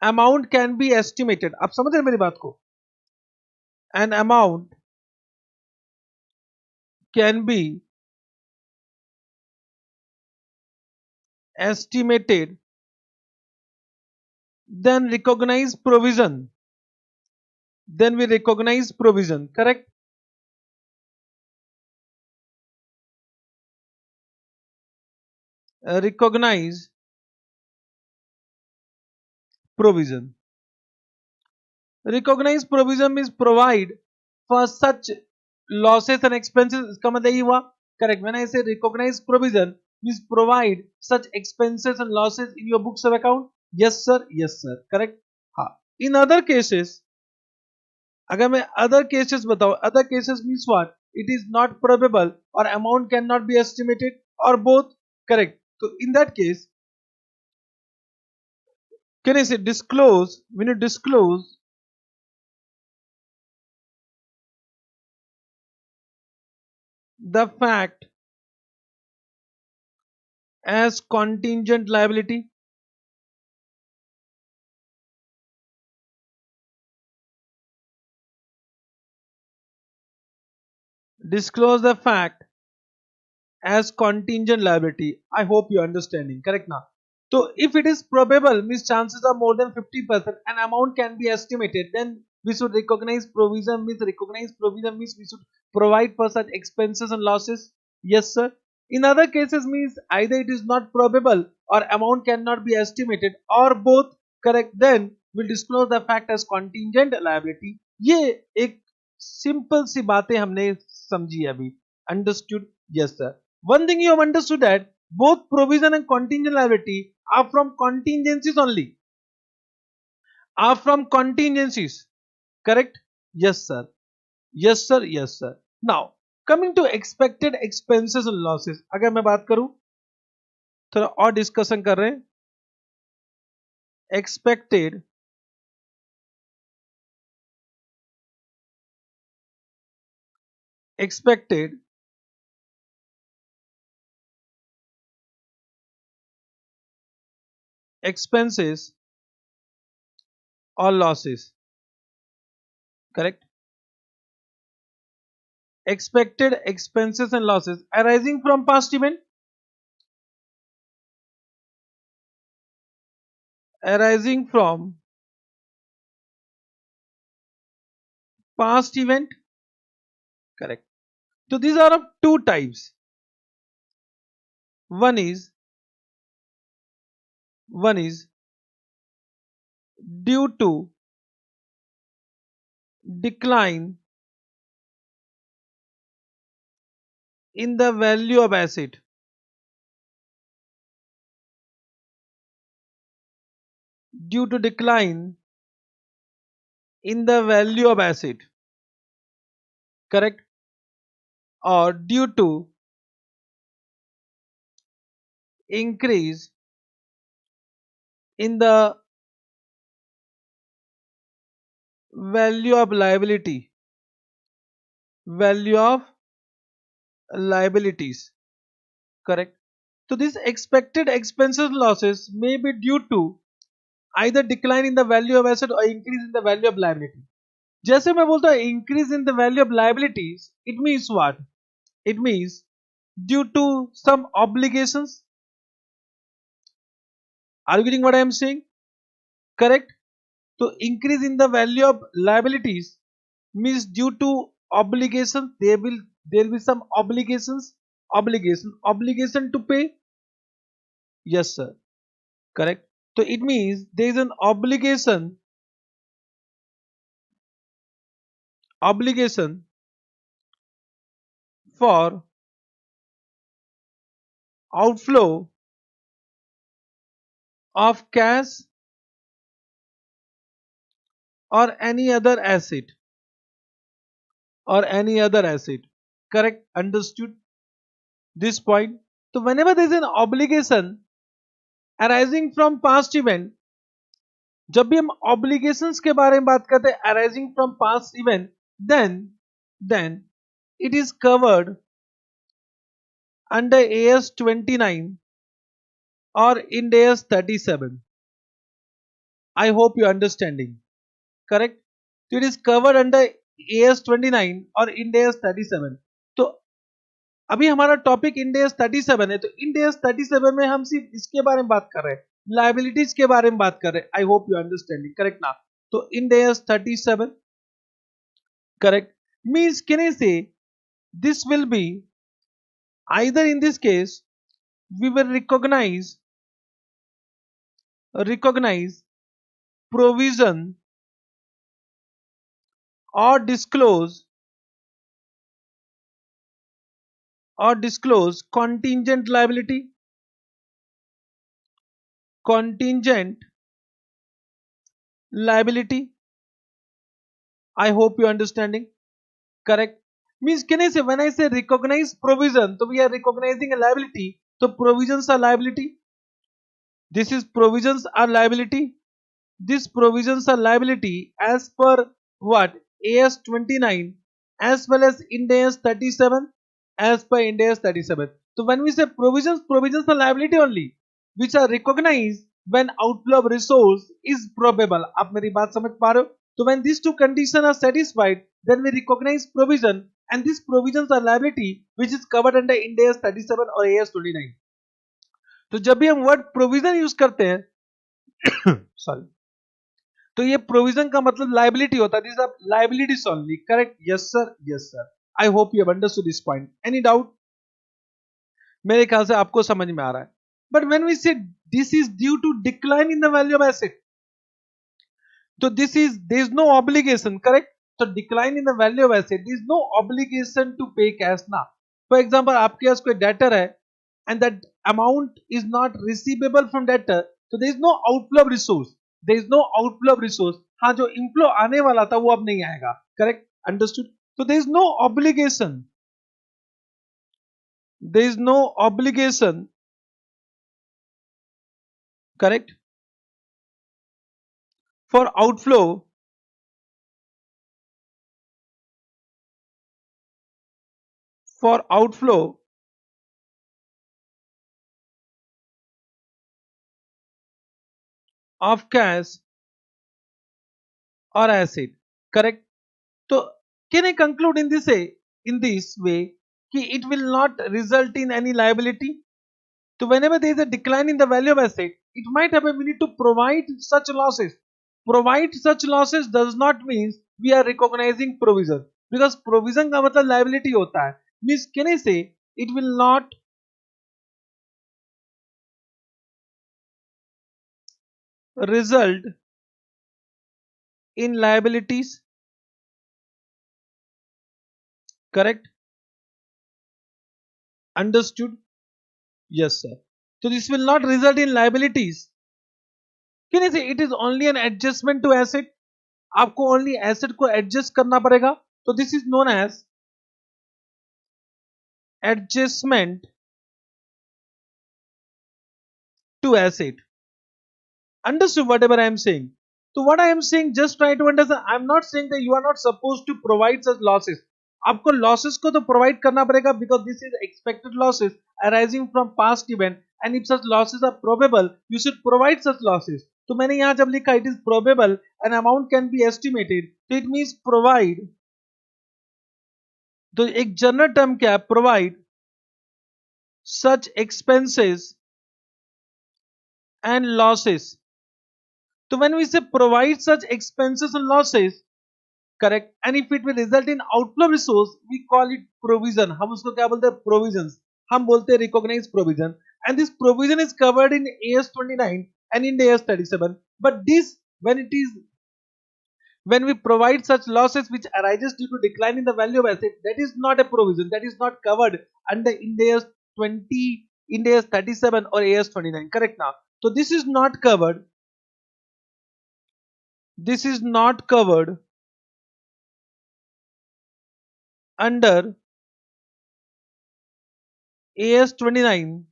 Speaker 1: amount can be estimated. आप समझ रहे हैं मेरी बात को? An amount can be estimated, then recognize provision. Then we recognize provision. Correct? Recognize provision. Recognize provision means provide for such losses and expenses. इसका मतलब ये हुआ Correct. When I say recognize provision, means provide such expenses and losses in your books of account. Yes sir, yes sir. Correct. हाँ. In other cases, अगर मैं other cases बताऊं, other cases means what? It is not probable or amount cannot be estimated or both. Correct. So in that case, can I say disclose? When you disclose the fact as contingent liability. Disclose the fact as contingent liability. I hope you're understanding. Correct now. So if it is probable, means chances are more than 50% and amount can be estimated, then we should recognize provision. Means recognize provision means we should provide for such expenses and losses. Yes sir. In other cases means either it is not probable or amount cannot be estimated or both. Correct. Then we'll disclose the fact as contingent liability. ये एक simple सी बातें हमने समझी अभी. Understood? Yes sir. One thing you have understood that both provision and contingent liability are from contingencies only. Are from contingencies. Correct? Yes sir. Yes sir. Yes sir. Now coming to expected expenses and losses. अगर मैं बात करूं, थोड़ा और discussion कर रहे हैं. Expected expenses or losses. Correct? Expected expenses and losses arising from past event. Arising from past event. Correct. So these are of two types. One is due to decline in the value of asset. Due to decline in the value of asset. Correct. Or due to increase in the value of liability. Value of liabilities. Correct. So these expected expenses losses may be due to either decline in the value of asset or increase in the value of liability. जैसे मैं बोलता हूँ increase in the value of liabilities, it means what? It means due to some obligations. Are you getting what I am saying? Correct. So increase in the value of liabilities means due to obligations. There will be some obligation to pay. Yes sir. Correct. So it means there is an obligation for outflow of cash or any other asset. Correct. Understood this point? So whenever there is an obligation arising from past event, जब भी हम obligations के बारे में बात करते हैं arising from past event, then it is covered under AS 29 or Ind AS 37. I hope you are understanding. Correct. So it is covered under AS 29 और Ind AS 37. तो अभी हमारा टॉपिक Ind AS 37 है, तो Ind AS 37 में हम सिर्फ इसके बारे में बात कर रहे हैं, लाइबिलिटीज के बारे में बात कर रहे हैं. आई होप यू अंडरस्टैंडिंग. करेक्ट ना? तो Ind AS 37. Correct. Means can I say this will be either in this case we will recognize provision or disclose or disclose contingent liability. Contingent liability. I hope you're understanding. Correct. Means can I say when I say recognize provision, so we are recognizing a liability. So provisions are liability. This is provisions are liability. These provisions are liability as per what? AS 29 as well as Ind AS 37 as per Ind AS 37. So when we say provisions, provisions are liability only which are recognized when outflow of resource is probable. आप मेरी बात समझ पा रहे हो? So when these two conditions are satisfied, then we recognize provision and these provisions are liability which is covered under Ind AS 37 or AS 29. तो जब भी हम वर्ड प्रोविजन यूज करते हैं सॉरी तो ये प्रोविजन का मतलब लाइबिलिटी होता है. This are liabilities only. Correct? Yes sir, yes sir. I hope you have understood this point. Any doubt? मेरे ख्याल से आपको समझ में आ रहा है. But when we say this is due to decline in the value of asset, तो this is there is no obligation. Correct? तो decline in the value of asset, there is no obligation to pay cash ना. For example आपके पास कोई debtor है and that amount is not receivable from debtor, so there is no outflow of resource. There is no outflow of resource. हाँ, जो inflow आने वाला था वो अब नहीं आएगा. Correct? Understood? So there is no obligation. There is no obligation. Correct? For outflow. For outflow of cash or asset. Correct? So can I conclude in this way कि it will not result in any liability? So whenever there is a decline in the value of asset, it might happen we need to provide such losses. Provide such losses does not mean we are recognizing provision, because provision का मतलब liability होता है. Means can I say it will not result in liabilities. Correct? Understood? Yes sir. So this will not result in liabilities. Can I say it is only an adjustment to asset? आपको only asset को adjust करना पड़ेगा. So this is known as adjustment to asset. Understood whatever I am saying? So what I am saying, just try to understand. I am not saying that you are not supposed to provide such losses. आपको losses को तो provide करना पड़ेगा because this is expected losses arising from past event, and if such losses are probable, you should provide such losses. तो मैंने यहाँ जब लिखा it is probable and amount can be estimated, so it means provide. तो एक general term क्या है? Provide such expenses and losses. So when we say provide such expenses and losses, correct, and if it will result in outflow resource, we call it provision. हम उसको क्या बोलते हैं? Provisions. हम बोलते हैं recognize provision, and this provision is covered in AS 29 and in AS 37. But this when we provide such losses which arises due to decline in the value of asset, that is not a provision. That is not covered under Ind AS 20, Ind AS 37 or AS 29. Correct now? So this is not covered. This is not covered under AS 29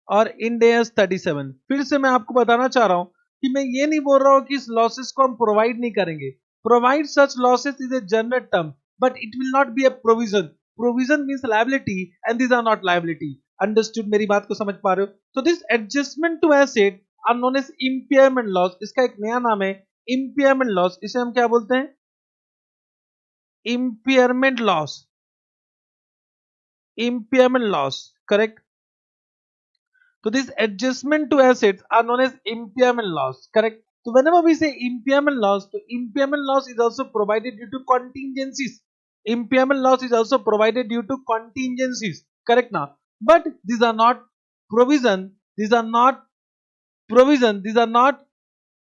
Speaker 1: और Ind AS 37. फिर से मैं आपको बताना चाह रहा हूं कि मैं ये नहीं बोल रहा हूं कि इस लॉसेस को हम प्रोवाइड नहीं करेंगे. Provide such losses is a general term, but it will not be a provision. Provision means liability and these are not liability. Understood? मेरी बात को समझ पा रहे हो? तो this adjustment to asset are known as impairment loss. इसका एक नया नाम है इम्पेयरमेंट लॉस. इसे हम क्या बोलते हैं? Impairment loss. Impairment loss. Correct? So this adjustment to assets are known as impairment loss. Correct? So whenever we say impairment loss, so impairment loss is also provided due to contingencies. Impairment loss is also provided due to contingencies. Correct now? But these are not provision. These are not provision. These are not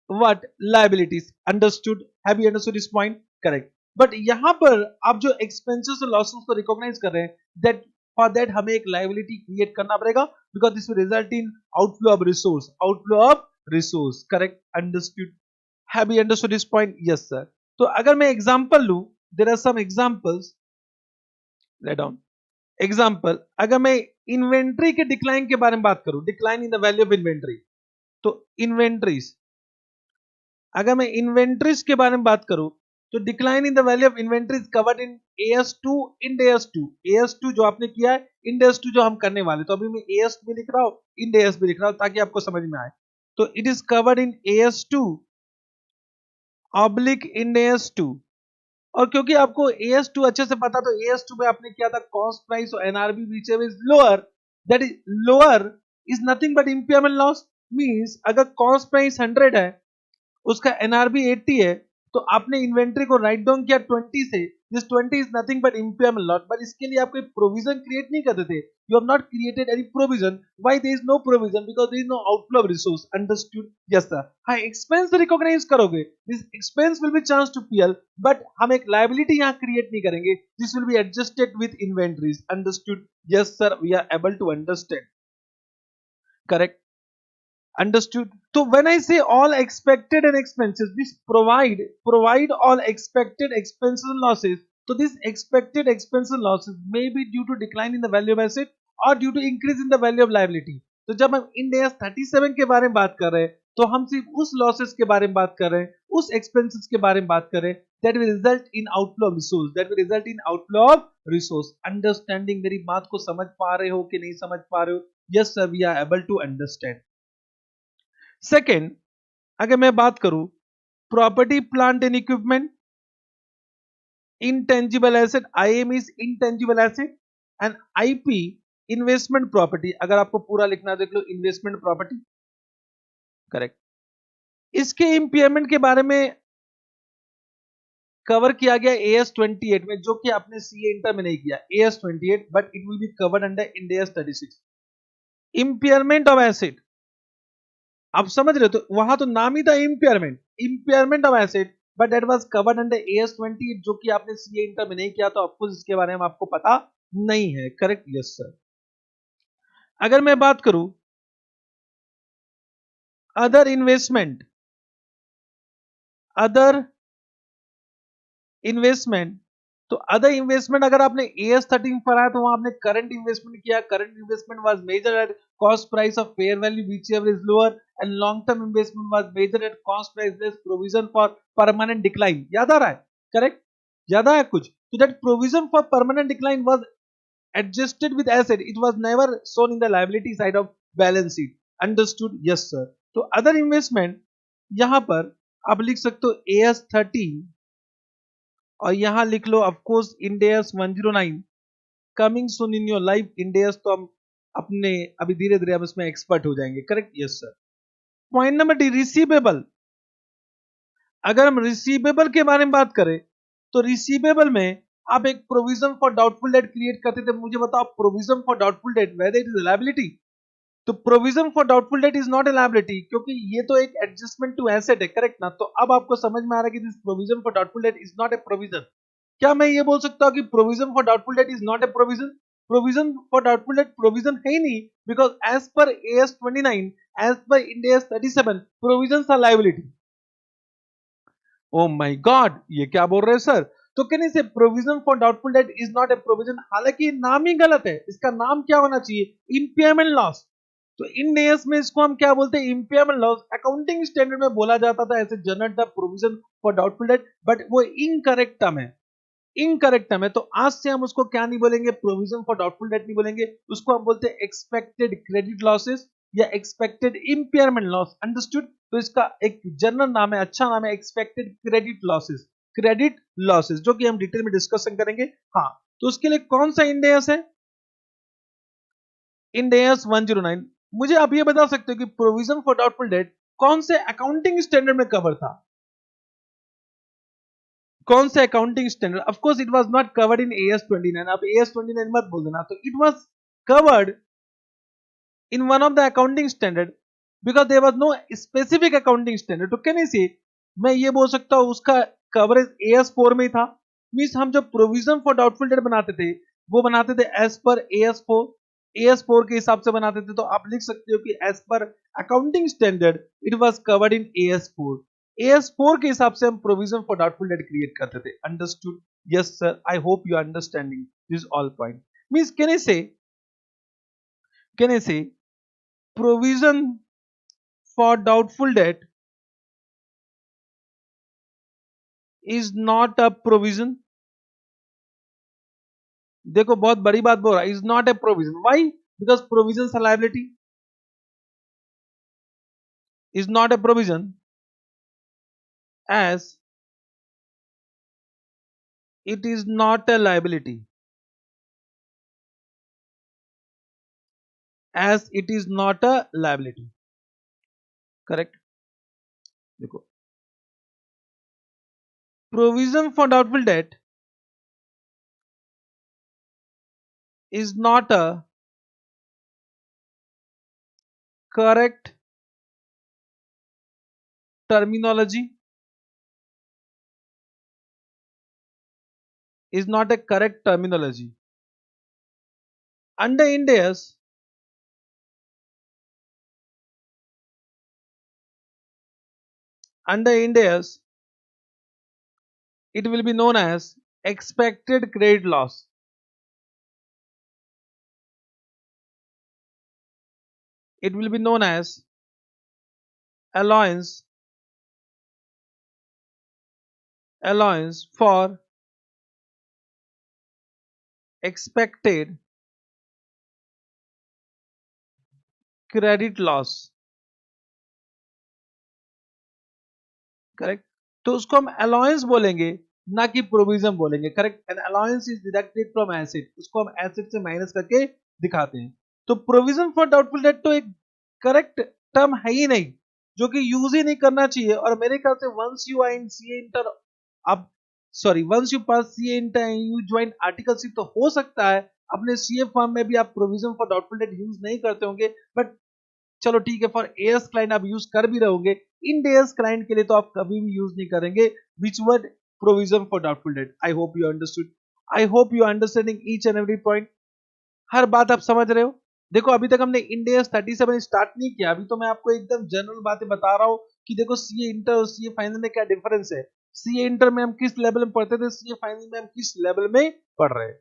Speaker 1: what? Liabilities. Understood? Have you understood this point? Correct. But यहां पर आप जो expenses और losses को recognise कर रहे हैं, that for that हमें एक लायबिलिटी क्रिएट करना पड़ेगा, because this will result in outflow of resource, outflow of resource. Correct, understood? Have you understood this point? Yes sir. तो अगर मैं एग्जांपल लूं, there are some examples, write down. Example, अगर मैं इन्वेंट्री के decline के बारे में बात करूं, decline in the value of inventory, तो इन्वेंट्रीज, अगर मैं इन्वेंट्रीज के बारे में बात करूं, तो decline in the value of inventories covered in AS2, Ind AS2, AS2 जो आपने किया है, इंड AS2 जो हम करने वाले, तो अभी मैं AS भी लिख रहा हूं, इंड AS भी लिख रहा हूं ताकि आपको समझ में आए। तो it is covered in AS2 oblique Ind AS2, और क्योंकि आपको AS2 अच्छे से पता, तो AS2 में आपने किया था कॉस्ट प्राइस और NRV whichever is lower, that is lower is nothing but impairment loss. Means अगर कॉस्ट प्राइस 100 है, उसका NRV 80 है, तो आपने इन्वेंट्री को राइट डाउन किया 20 से, this 20 is nothing but impairment loss. But इसके लिए आप कोई प्रोविजन क्रिएट नहीं करते थे, you have not created any provision. Why there is no provision? Because there is no outflow of resource. Understood? Yes sir. हां, एक्सपेंस रिकॉग्नाइज करोगे, this expense will be charge to PL, but हम एक liability यहां create नहीं करेंगे, this will be adjusted with inventories. Understood? Yes sir, we are able to understand. Correct, understood? So when I say all expected and expenses, this provide all expected expenses and losses. So this expected expenses and losses may be due to decline in the value of asset or due to increase in the value of liability. तो जब हम Ind AS 37 के बारे में बात कर रहे हैं, तो हम सिर्फ उस लॉसेस के बारे में बात कर रहे हैं, उस एक्सपेंसेस के बारे में बात कर रहे हैं, that will result in outflow of resource, that will result in outflow of resource. Understanding? मेरी बात को समझ पा रहे हो कि नहीं समझ पा रहे हो? Yes sir, we are able to understand. Second, अगर मैं बात करूं property plant and equipment, intangible asset, IM is intangible asset, and IP investment property. अगर आपको पूरा लिखना देख लो, इन्वेस्टमेंट प्रॉपर्टी। करेक्ट, इसके इम्पेयरमेंट के बारे में कवर किया गया AS 28 में, जो कि आपने CA इंटर में नहीं किया, AS 28, but it will be covered under Ind AS 36। Impairment of asset, आप समझ रहे हो, तो वहां तो नाम ही था impairment of asset, but that was covered under AS 28, जो कि आपने CA इंटर में नहीं किया, तो ऑफकोर्स इसके बारे में आपको पता नहीं है। करेक्ट? Yes sir. अगर मैं बात करूं अदर इन्वेस्टमेंट, तो अदर इन्वेस्टमेंट अगर आपने AS 13 पढ़ा तो वहां आपने करंट इन्वेस्टमेंट किया, current investment was measure at cost price of fair value whichever is lower, and long term investment was measure at cost price less provision for permanent decline. याद आ रहा है? करेक्ट, याद आया कुछ? तो that provision for permanent decline was adjusted with asset, it was never shown in the liability side of balance sheet. Understood? Yes sir. तो other investment यहां पर आप लिख सकते हो AS 13, और यहां लिख लो of course Ind AS 109 coming soon in your life. Ind AS तो हम अपने अभी धीरे धीरे हम इसमें एक्सपर्ट हो जाएंगे। Correct? Yes sir. Point number D, receivable. अगर हम रिसीवेबल के बारे में बात करें, तो रिसीवेबल में आप एक provision for doubtful debt create करते थे। मुझे बताओ, provision for doubtful debt whether it is liability? तो provision for doubtful debt is not a liability, क्योंकि ये तो एक एडजस्टमेंट टू एसेट है। करेक्ट ना? तो अब आपको समझ में आ रहा है कि this provision for doubtful debt is not a provision. क्या मैं ये बोल सकता हूं कि provision for doubtful debt is not a provision? Provision for doubtful debt provision है ही नहीं, because as per AS 29, as per Ind AS 37, provision are liability. Oh my god, ये क्या बोल रहे हैं सर? तो कहने से provision for doubtful debt is not a provision, हालांकि नाम ही गलत है। इसका नाम क्या होना चाहिए? Impairment loss. तो Ind AS में इसको हम क्या बोलते हैं? Impairment loss. अकाउंटिंग स्टैंडर्ड में बोला जाता था ऐसे general term provision for doubtful date, but वो इनकरेक्ट टर्म है, इनकरेक्ट टर्म है। तो आज से हम उसको क्या नहीं बोलेंगे? प्रोविजन फॉर डाउटफुल डेट नहीं बोलेंगे, उसको हम बोलते हैं एक्सपेक्टेड क्रेडिट लॉसेस या एक्सपेक्टेड इम्पेयरमेंट लॉस। अंडरस्टूड? तो इसका एक जनरल नाम है, अच्छा नाम है, expected credit losses, credit losses, जो कि हम डिटेल में डिस्कशन करेंगे। हाँ, तो उसके लिए कौन सा Ind AS है? Ind AS 109। मुझे आप ये बता सकते हो कि प्रोविजन फॉर डाउटफुल डेट कौन से अकाउंटिंग स्टैंडर्ड में कवर था? कौन से accounting standard? Of course it was not covered in AS 29। आप AS 29 मत बोल देना। तो it was covered in one of the accounting standard, because there was no specific accounting standard. तो कहने से मैं ये बोल सकता हूं उसका कवरेज AS 4 में ही था, मीन्स हम जब प्रोविजन फॉर डाउटफुल डेट बनाते थे वो बनाते थे एज पर AS4 के हिसाब से बनाते थे, तो आप लिख सकते हो कि as per accounting standard it was covered in AS4 के हिसाब से हम provision for doubtful debt create करते थे। Understood? Yes sir, I hope you understanding this all point. Means can I say provision for doubtful debt is not a provision। देखो बहुत बड़ी बात बोल रहा है, is not a provision. Why? Because provision liability is not a provision as it is not a liability, as it is not a liability। Correct? देखो, provision for doubtful debt is not a correct terminology, is not a correct terminology under Ind AS। Under Ind AS it will be known as expected credit loss। It will be known as allowance for expected credit loss। Correct? तो उसको हम allowance बोलेंगे, ना कि provision बोलेंगे। Correct? An allowance is deducted from asset, उसको हम asset से माइनस करके दिखाते हैं। तो प्रोविजन फॉर डाउटफुल डेट तो एक करेक्ट टर्म है ही नहीं, जो कि यूज ही नहीं करना चाहिए। और मेरे ख्याल से once you are in CA inter, अब sorry, once you pass CA inter you join articleship, तो हो सकता है अपने सीए फॉर्म में भी आप provision for doubtful date use नहीं करते होंगे, बट चलो ठीक है, फॉर एएस क्लाइंट आप यूज कर भी रहोगे। इन डेस क्लाइंट के लिए तो आप कभी भी यूज नहीं करेंगे which word provision for doubtful debt. I hope you understood, I hope you understanding each and every point. हर बात आप समझ रहे हो? देखो अभी तक हमने इंड AS 37 स्टार्ट नहीं किया, अभी तो मैं आपको एकदम जनरल बातें बता रहा हूँ कि देखो सीए इंटर और सीए फाइनल में क्या डिफरेंस है। सीए इंटर में हम किस लेवल में पढ़ते थे, सीए फाइनल में हम किस लेवल में पढ़ रहे हैं।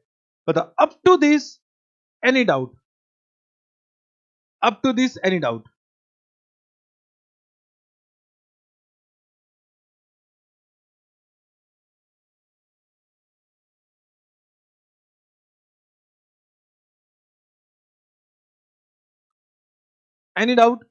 Speaker 1: बताओ, up to this any doubt? Up to this any doubt? Any doubt?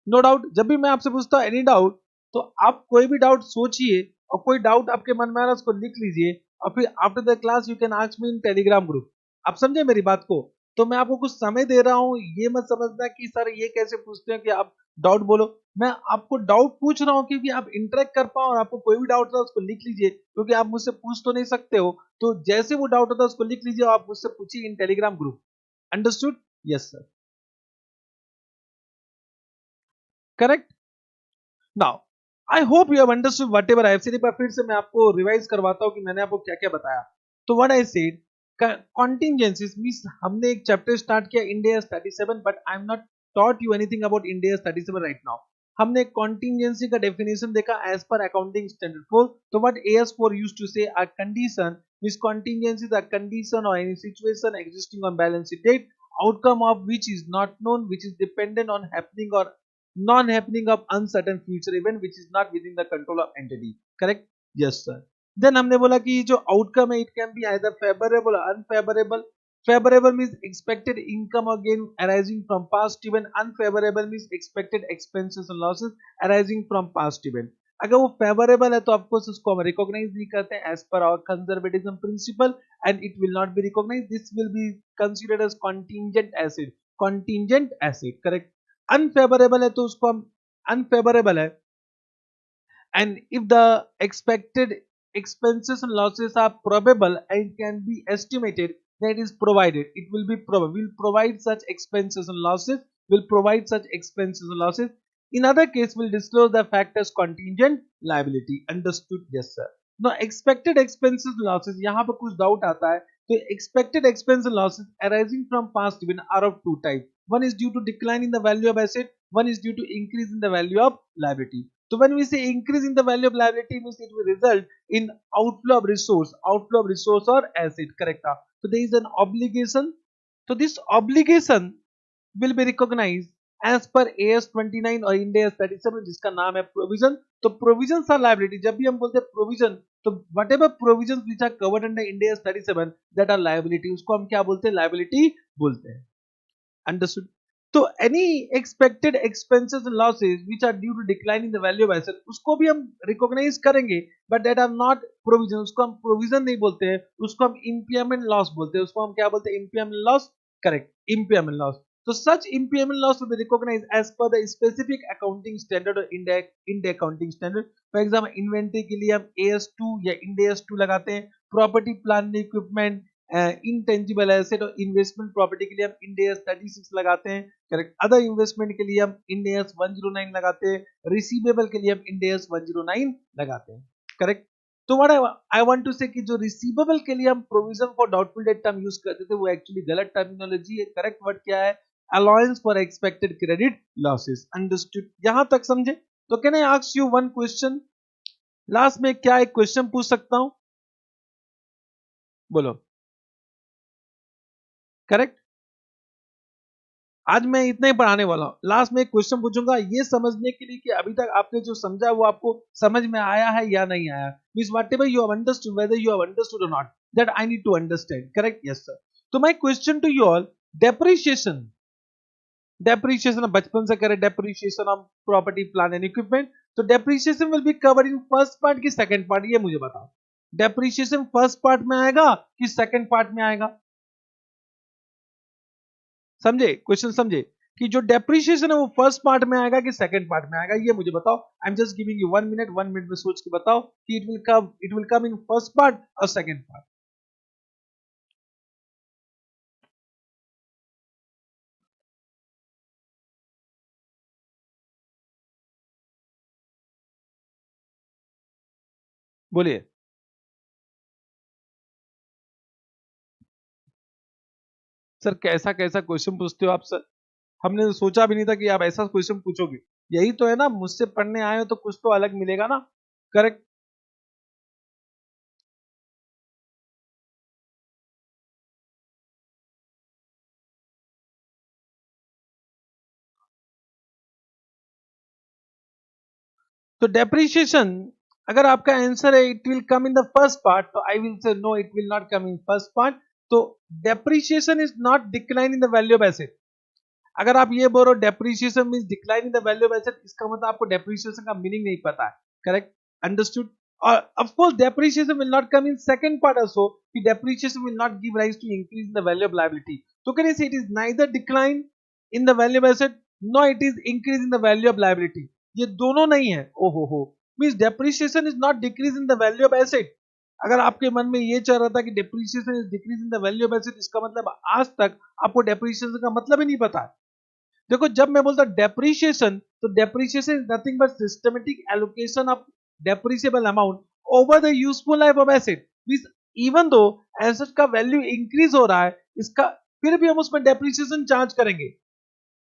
Speaker 1: No doubt. जब भी मैं आपसे पूछता हूं एनी डाउट, तो आप कोई भी डाउट सोचिए और कोई डाउट आपके मन में आ रहा है उसको लिख लीजिए, और फिर after the class you can ask me in Telegram group. आप समझे मेरी बात को? तो मैं आपको कुछ समय दे रहा हूं, ये मत समझना कि सर ये कैसे पूछते हैं कि आप डाउट बोलो। मैं आपको डाउट पूछ रहा हूं क्योंकि आप इंटरेक्ट कर पाओ, और आपको कोई भी डाउट है उसको लिख लीजिए, क्योंकि आप मुझसे पूछ तो नहीं सकते हो। तो जैसे वो डाउट होता है उसको लिख लीजिए और आप मुझसे पूछिए इन Telegram group. Understood? Yes sir. Correct? Now I hope you have understood whatever I have said. एक बार फिर से मैं आपको रिवाइज करवाता हूं कि मैंने आपको क्या क्या बताया। तो what I said, contingencies means हमने एक चैप्टर स्टार्ट किया Ind AS 37, but I am not taught you anything about Ind AS 37 right now. हमने कॉन्टिंजेंसी का डेफिनेशन देखा एज पर अकाउंटिंग स्टैंडर्ड 4। तो व्हाट AS4 यूज्ड टू से, a condition means contingency is a condition or any situation existing on balance sheet date, outcome of which is not known, which is dependent on happening or non-happening of uncertain future event which is not within the control of entity। Correct? Yes sir। Then हमने बोला कि जो outcome है it can be either favorable or unfavorable। Favorable means expected income or gain arising from past event, unfavorable means expected expenses and losses arising from past event। अगर वो favourable है तो of course उसको हम रिकॉग्नाइज नहीं करते as per our conservatism principle, and it will not be recognise, this will be considered as contingent asset. Contingent asset, correct? Unfavourable है तो उसको हम अनफेवरेबल है, and if the expected expenses and losses are probable and can be estimated, that is provided, it will be probable, will provide such expenses and losses, will provide such expenses and losses, in other case will disclose the fact as contingent liability। Understood? Yes sir। No expected expenses losses, यहाँ पर कुछ doubt आता है, तो expected expense losses arising from past event are of two type, one is due to decline in the value of asset, one is due to increase in the value of liability. So when we say increase in the value of liability means it will result in outflow of resource or asset, correct? So there is an obligation, so this obligation will be recognized as per AS 29 और Ind AS 37 जिसका नाम है provision. तो provisions are liability, जब भी हम बोलते हैं provision तो whatever provisions which are covered under Ind AS 37 that are liability, उसको हम क्या बोलते हैं, liability बोलते हैं. Understood? तो any expected expenses and losses which are due to decline in the value of asset उसको भी हम recognize करेंगे, but that are not provision, उसको हम provision नहीं बोलते हैं, उसको हम impairment loss बोलते हैं, उसको हम क्या बोलते हैं, impairment loss, correct, impairment loss. So such impairment loss will be recognized as per the specific accounting standard or Ind accounting standard. For example, inventory के लिए हम AS2 या Ind AS2 लगाते हैं, property plant equipment intangible asset और investment property के लिए हम Ind AS 36 लगाते हैं, करेक्ट. अदर इन्वेस्टमेंट के लिए हम Ind AS 109 लगाते हैं, रिसीवेबल के लिए हम Ind AS 109 लगाते हैं, करेक्ट. तो व्हाट आई वांट टू से कि जो रिसीवेबल के लिए हम provision for doubtful date term use करते थे वो एक्चुअली गलत टर्मिनोलॉजी है, करेक्ट वर्ड क्या है, allowance for expected credit losses. Understood, यहां तक समझे? तो can I ask you one question, last में क्या एक क्वेश्चन पूछ सकता हूं, बोलो, करेक्ट. आज मैं इतना ही पढ़ाने वाला हूं, लास्ट में एक क्वेश्चन पूछूंगा ये समझने के लिए कि अभी तक आपने जो समझा वो आपको समझ में आया है या नहीं आया. Means whatever you have understood, whether you have understood और not, that I need to understand, correct. Yes sir. तो my question to you all, depreciation, depreciation बचपन से करें, depreciation of property plant and equipment, तो depreciation will be covered in first part की second part, ये मुझे बताओ. Depreciation first part में आएगा कि सेकंड पार्ट में आएगा? समझे क्वेश्चन, समझे कि जो डेप्रिसिएशन है वो फर्स्ट पार्ट में आएगा कि सेकंड पार्ट में आएगा, ये मुझे बताओ. I am just giving you 1 minute, 1 minute में सोच के बताओ कि it will come in first part और सेकंड पार्ट. बोलिए सर, कैसा कैसा क्वेश्चन पूछते हो आप सर, हमने तो सोचा भी नहीं था कि आप ऐसा क्वेश्चन पूछोगे. यही तो है ना, मुझसे पढ़ने आए हो तो कुछ तो अलग मिलेगा ना, करेक्ट. तो डेप्रिसिएशन अगर आपका आंसर है it will come in the first part, तो I will say no, it will not come in first part. तो depreciation is not decline in the value of asset. अगर आप ये बोलो depreciation means decline in the value of asset, इसका मतलब आपको depreciation का मीनिंग नहीं पता है, करेक्ट. अंडरस्टूड. और of course depreciation will not come in second part also, कि depreciation will not give rise to increase in the value of liability. तो can you say it is neither decline in the value of asset, no it is increase in the value of liability. ये दोनों नहीं है. ओहो हो, means depreciation is not decrease in the value of asset. अगर आपके मन में ये चल रहा था कि depreciation is decrease in the value of asset, इसका मतलब आज तक आपको डेप्रिसिएशन का मतलब ही नहीं पता है. देखो जब मैं बोलता डेप्रिसिएशन, तो depreciation is nothing but systematic allocation of depreciable amount over the useful life of asset. Means even though asset का वैल्यू इंक्रीज हो रहा है, इसका फिर भी हम उसमें डेप्रिसिएशन चार्ज करेंगे.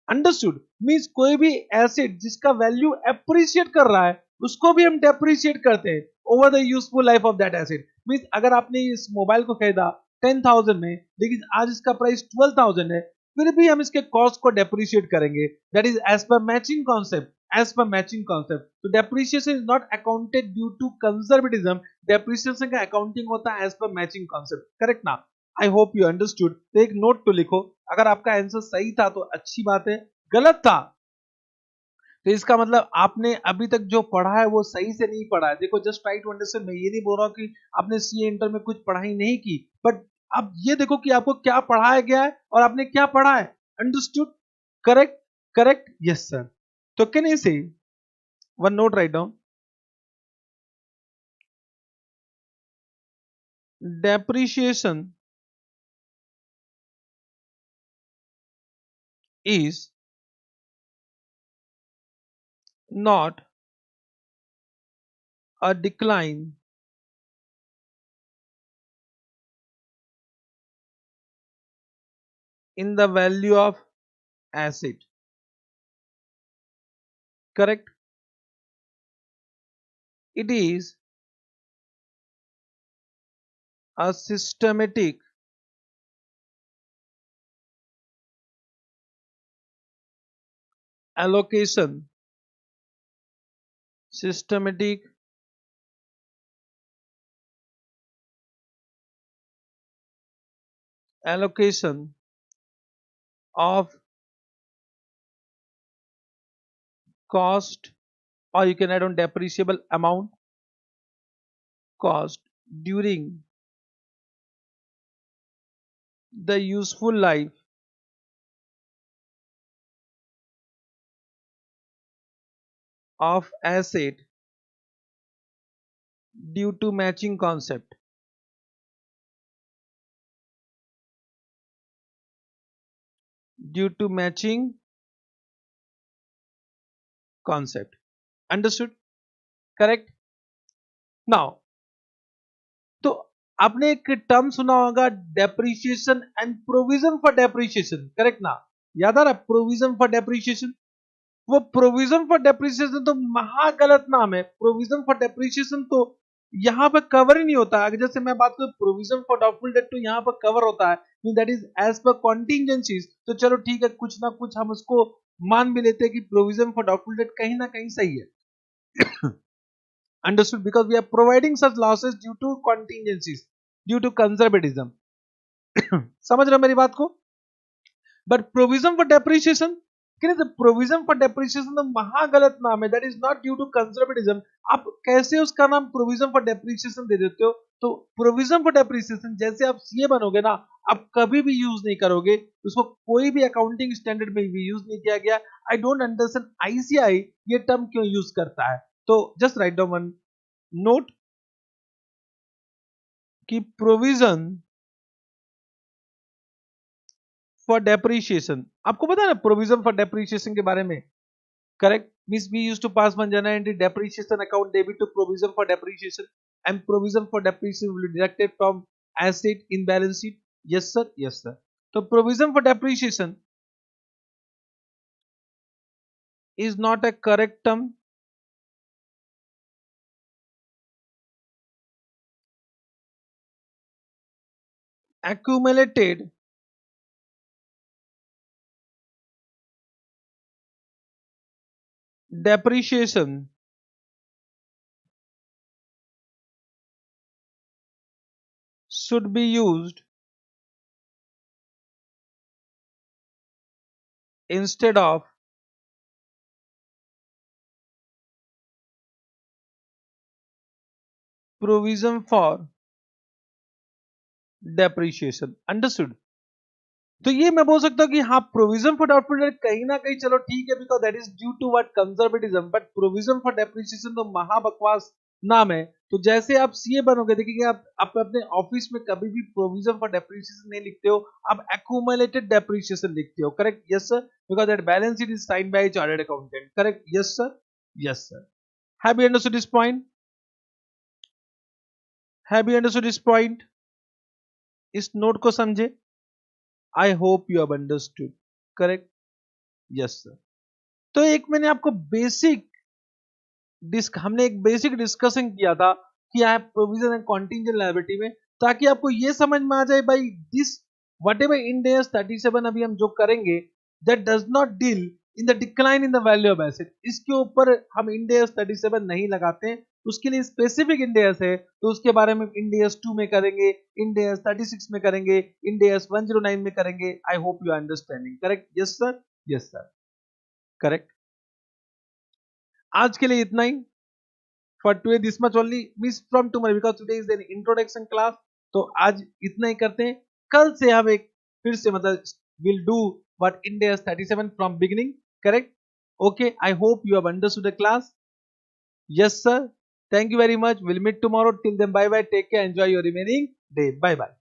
Speaker 1: अंडरस्टूड. मींस कोई भी एसेट जिसका वैल्यू एप्रिशिएट कर रहा है उसको भी हम डेप्रिशिएट करते हैं over the useful life of that asset. Means अगर आपने इस मोबाइल को खरीदा 10,000 में, लेकिन आज इसका प्राइस 12,000 है, फिर भी हम इसके कॉस्ट को डेप्रिशिएट करेंगे. That is as per matching concept, as per matching concept. तो depreciation is not accounted due to conservatism, depreciation का अकाउंटिंग होता है as per matching concept, correct ना. I hope you understood. तो एक नोट तो लिखो, अगर आपका आंसर सही था तो अच्छी बात है, गलत था तो इसका मतलब आपने अभी तक जो पढ़ा है वो सही से नहीं पढ़ा है. देखो जस्ट ट्राई टू अंडरस्टैंड, मैं ये नहीं बोल रहा हूँ कि आपने सीए इंटर में कुछ पढ़ाई नहीं की, बट आप ये देखो कि आपको क्या पढ़ाया गया है और आपने क्या पढ़ा है. Understood, correct, correct, yes sir. तो कैन यू से one note write down, depreciation is not a decline in the value of asset. Correct? It is a systematic allocation. Systematic allocation of cost, or you can add on depreciable amount cost during the useful life of asset due to matching concept. Due to matching concept. Understood? Correct? Now, तो आपने एक term सुना होगा, depreciation and provision for depreciation. Correct ना? याद आ रहा? Provision for depreciation. वो प्रोविजन फॉर डेप्रिसिएशन तो महा गलत नाम है. प्रोविजन फॉर डेप्रिसिएशन तो यहाँ पर कवर ही नहीं होता. अगर जैसे मैं बात करूं प्रोविजन फॉर डाउटफुल डेट, तो यहाँ पर कवर होता है, that is as per contingencies. तो चलो ठीक है, कुछ ना कुछ हम उसको मान भी लेते हैं कि प्रोविजन फॉर डाउटफुल डेट कहीं ना कहीं सही है. Understood? Because we are providing such losses due to contingencies, due to conservatism. समझ रहे हो मेरी बात को? But provision for depreciation, provision for depreciation तो महा गलत नाम है. That is not due to conservatism. आप कैसे उसका नाम प्रोविजन फॉर डेप्रिसिएशन दे देते हो? तो प्रोविजन फॉर डेप्रिसिएशन जैसे आप सीए बनोगे ना, आप कभी भी यूज नहीं करोगे उसको. कोई भी अकाउंटिंग स्टैंडर्ड में भी यूज नहीं किया गया. आई डोंट अंडरस्टैंड आईसीआई ये टर्म क्यों यूज करता है. तो just write down one note कि प्रोविजन फॉर डेप्रिसिएशन, आपको पता है ना प्रोविजन फॉर डेप्रिसिएशन के बारे में. Correct? Means we used to pass one journal entry depreciation account debit to provision for depreciation and provision for depreciation will be deducted from asset in balance sheet. Yes sir, yes sir. तो provision for depreciation is not a correct term. Accumulated depreciation should be used instead of provision for depreciation. Understood? तो ये मैं बोल सकता हूँ कि हाँ, provision for doubtful date कहीं ना कहीं चलो ठीक है, because that is due to what conservatism. But provision for depreciation तो महाबकवास नाम है. तो जैसे आप सीए बनोगे, देखिए आप अपने ऑफिस में कभी भी प्रोविजन फॉर डेप्रिसिएशन नहीं लिखते हो, आप एक्यूमुलेटेड डेप्रिसिएशन लिखते हो. Correct? Yes sir. Because that balance sheet is signed by chartered accountant. Correct? Yes sir, yes sir. Have you understood this point? Have you understood this point? इस note को समझे? आई hope you have understood. Correct? Yes sir. तो एक मैंने आपको हमने एक basic discussion किया था कि आप प्रोविजन एंड कॉन्टिंजेंट लायबिलिटी में, ताकि आपको ये समझ में आ जाए भाई this whatever Ind AS 37 अभी हम जो करेंगे that does not deal in the decline in the value of asset. इसके ऊपर हम इंड AS 37 नहीं लगाते. उसके लिए स्पेसिफिक इंड AS है, तो उसके बारे में इंड AS 2 में करेंगे, इंड AS 36 में करेंगे, इंड AS 109 में करेंगे. I hope you are understanding. Correct? Yes sir, yes sir. Correct. आज के लिए इतना ही. For today this much only, means from tomorrow, because today is an introduction class. तो आज इतना ही करते हैं. कल से हम एक फिर से मतलब will do what Ind AS 37 from beginning. Correct? Okay, I hope you have understood the class. Yes sir. Thank you very much. We'll meet tomorrow. Till then, bye bye. Take care. Enjoy your remaining day. Bye bye.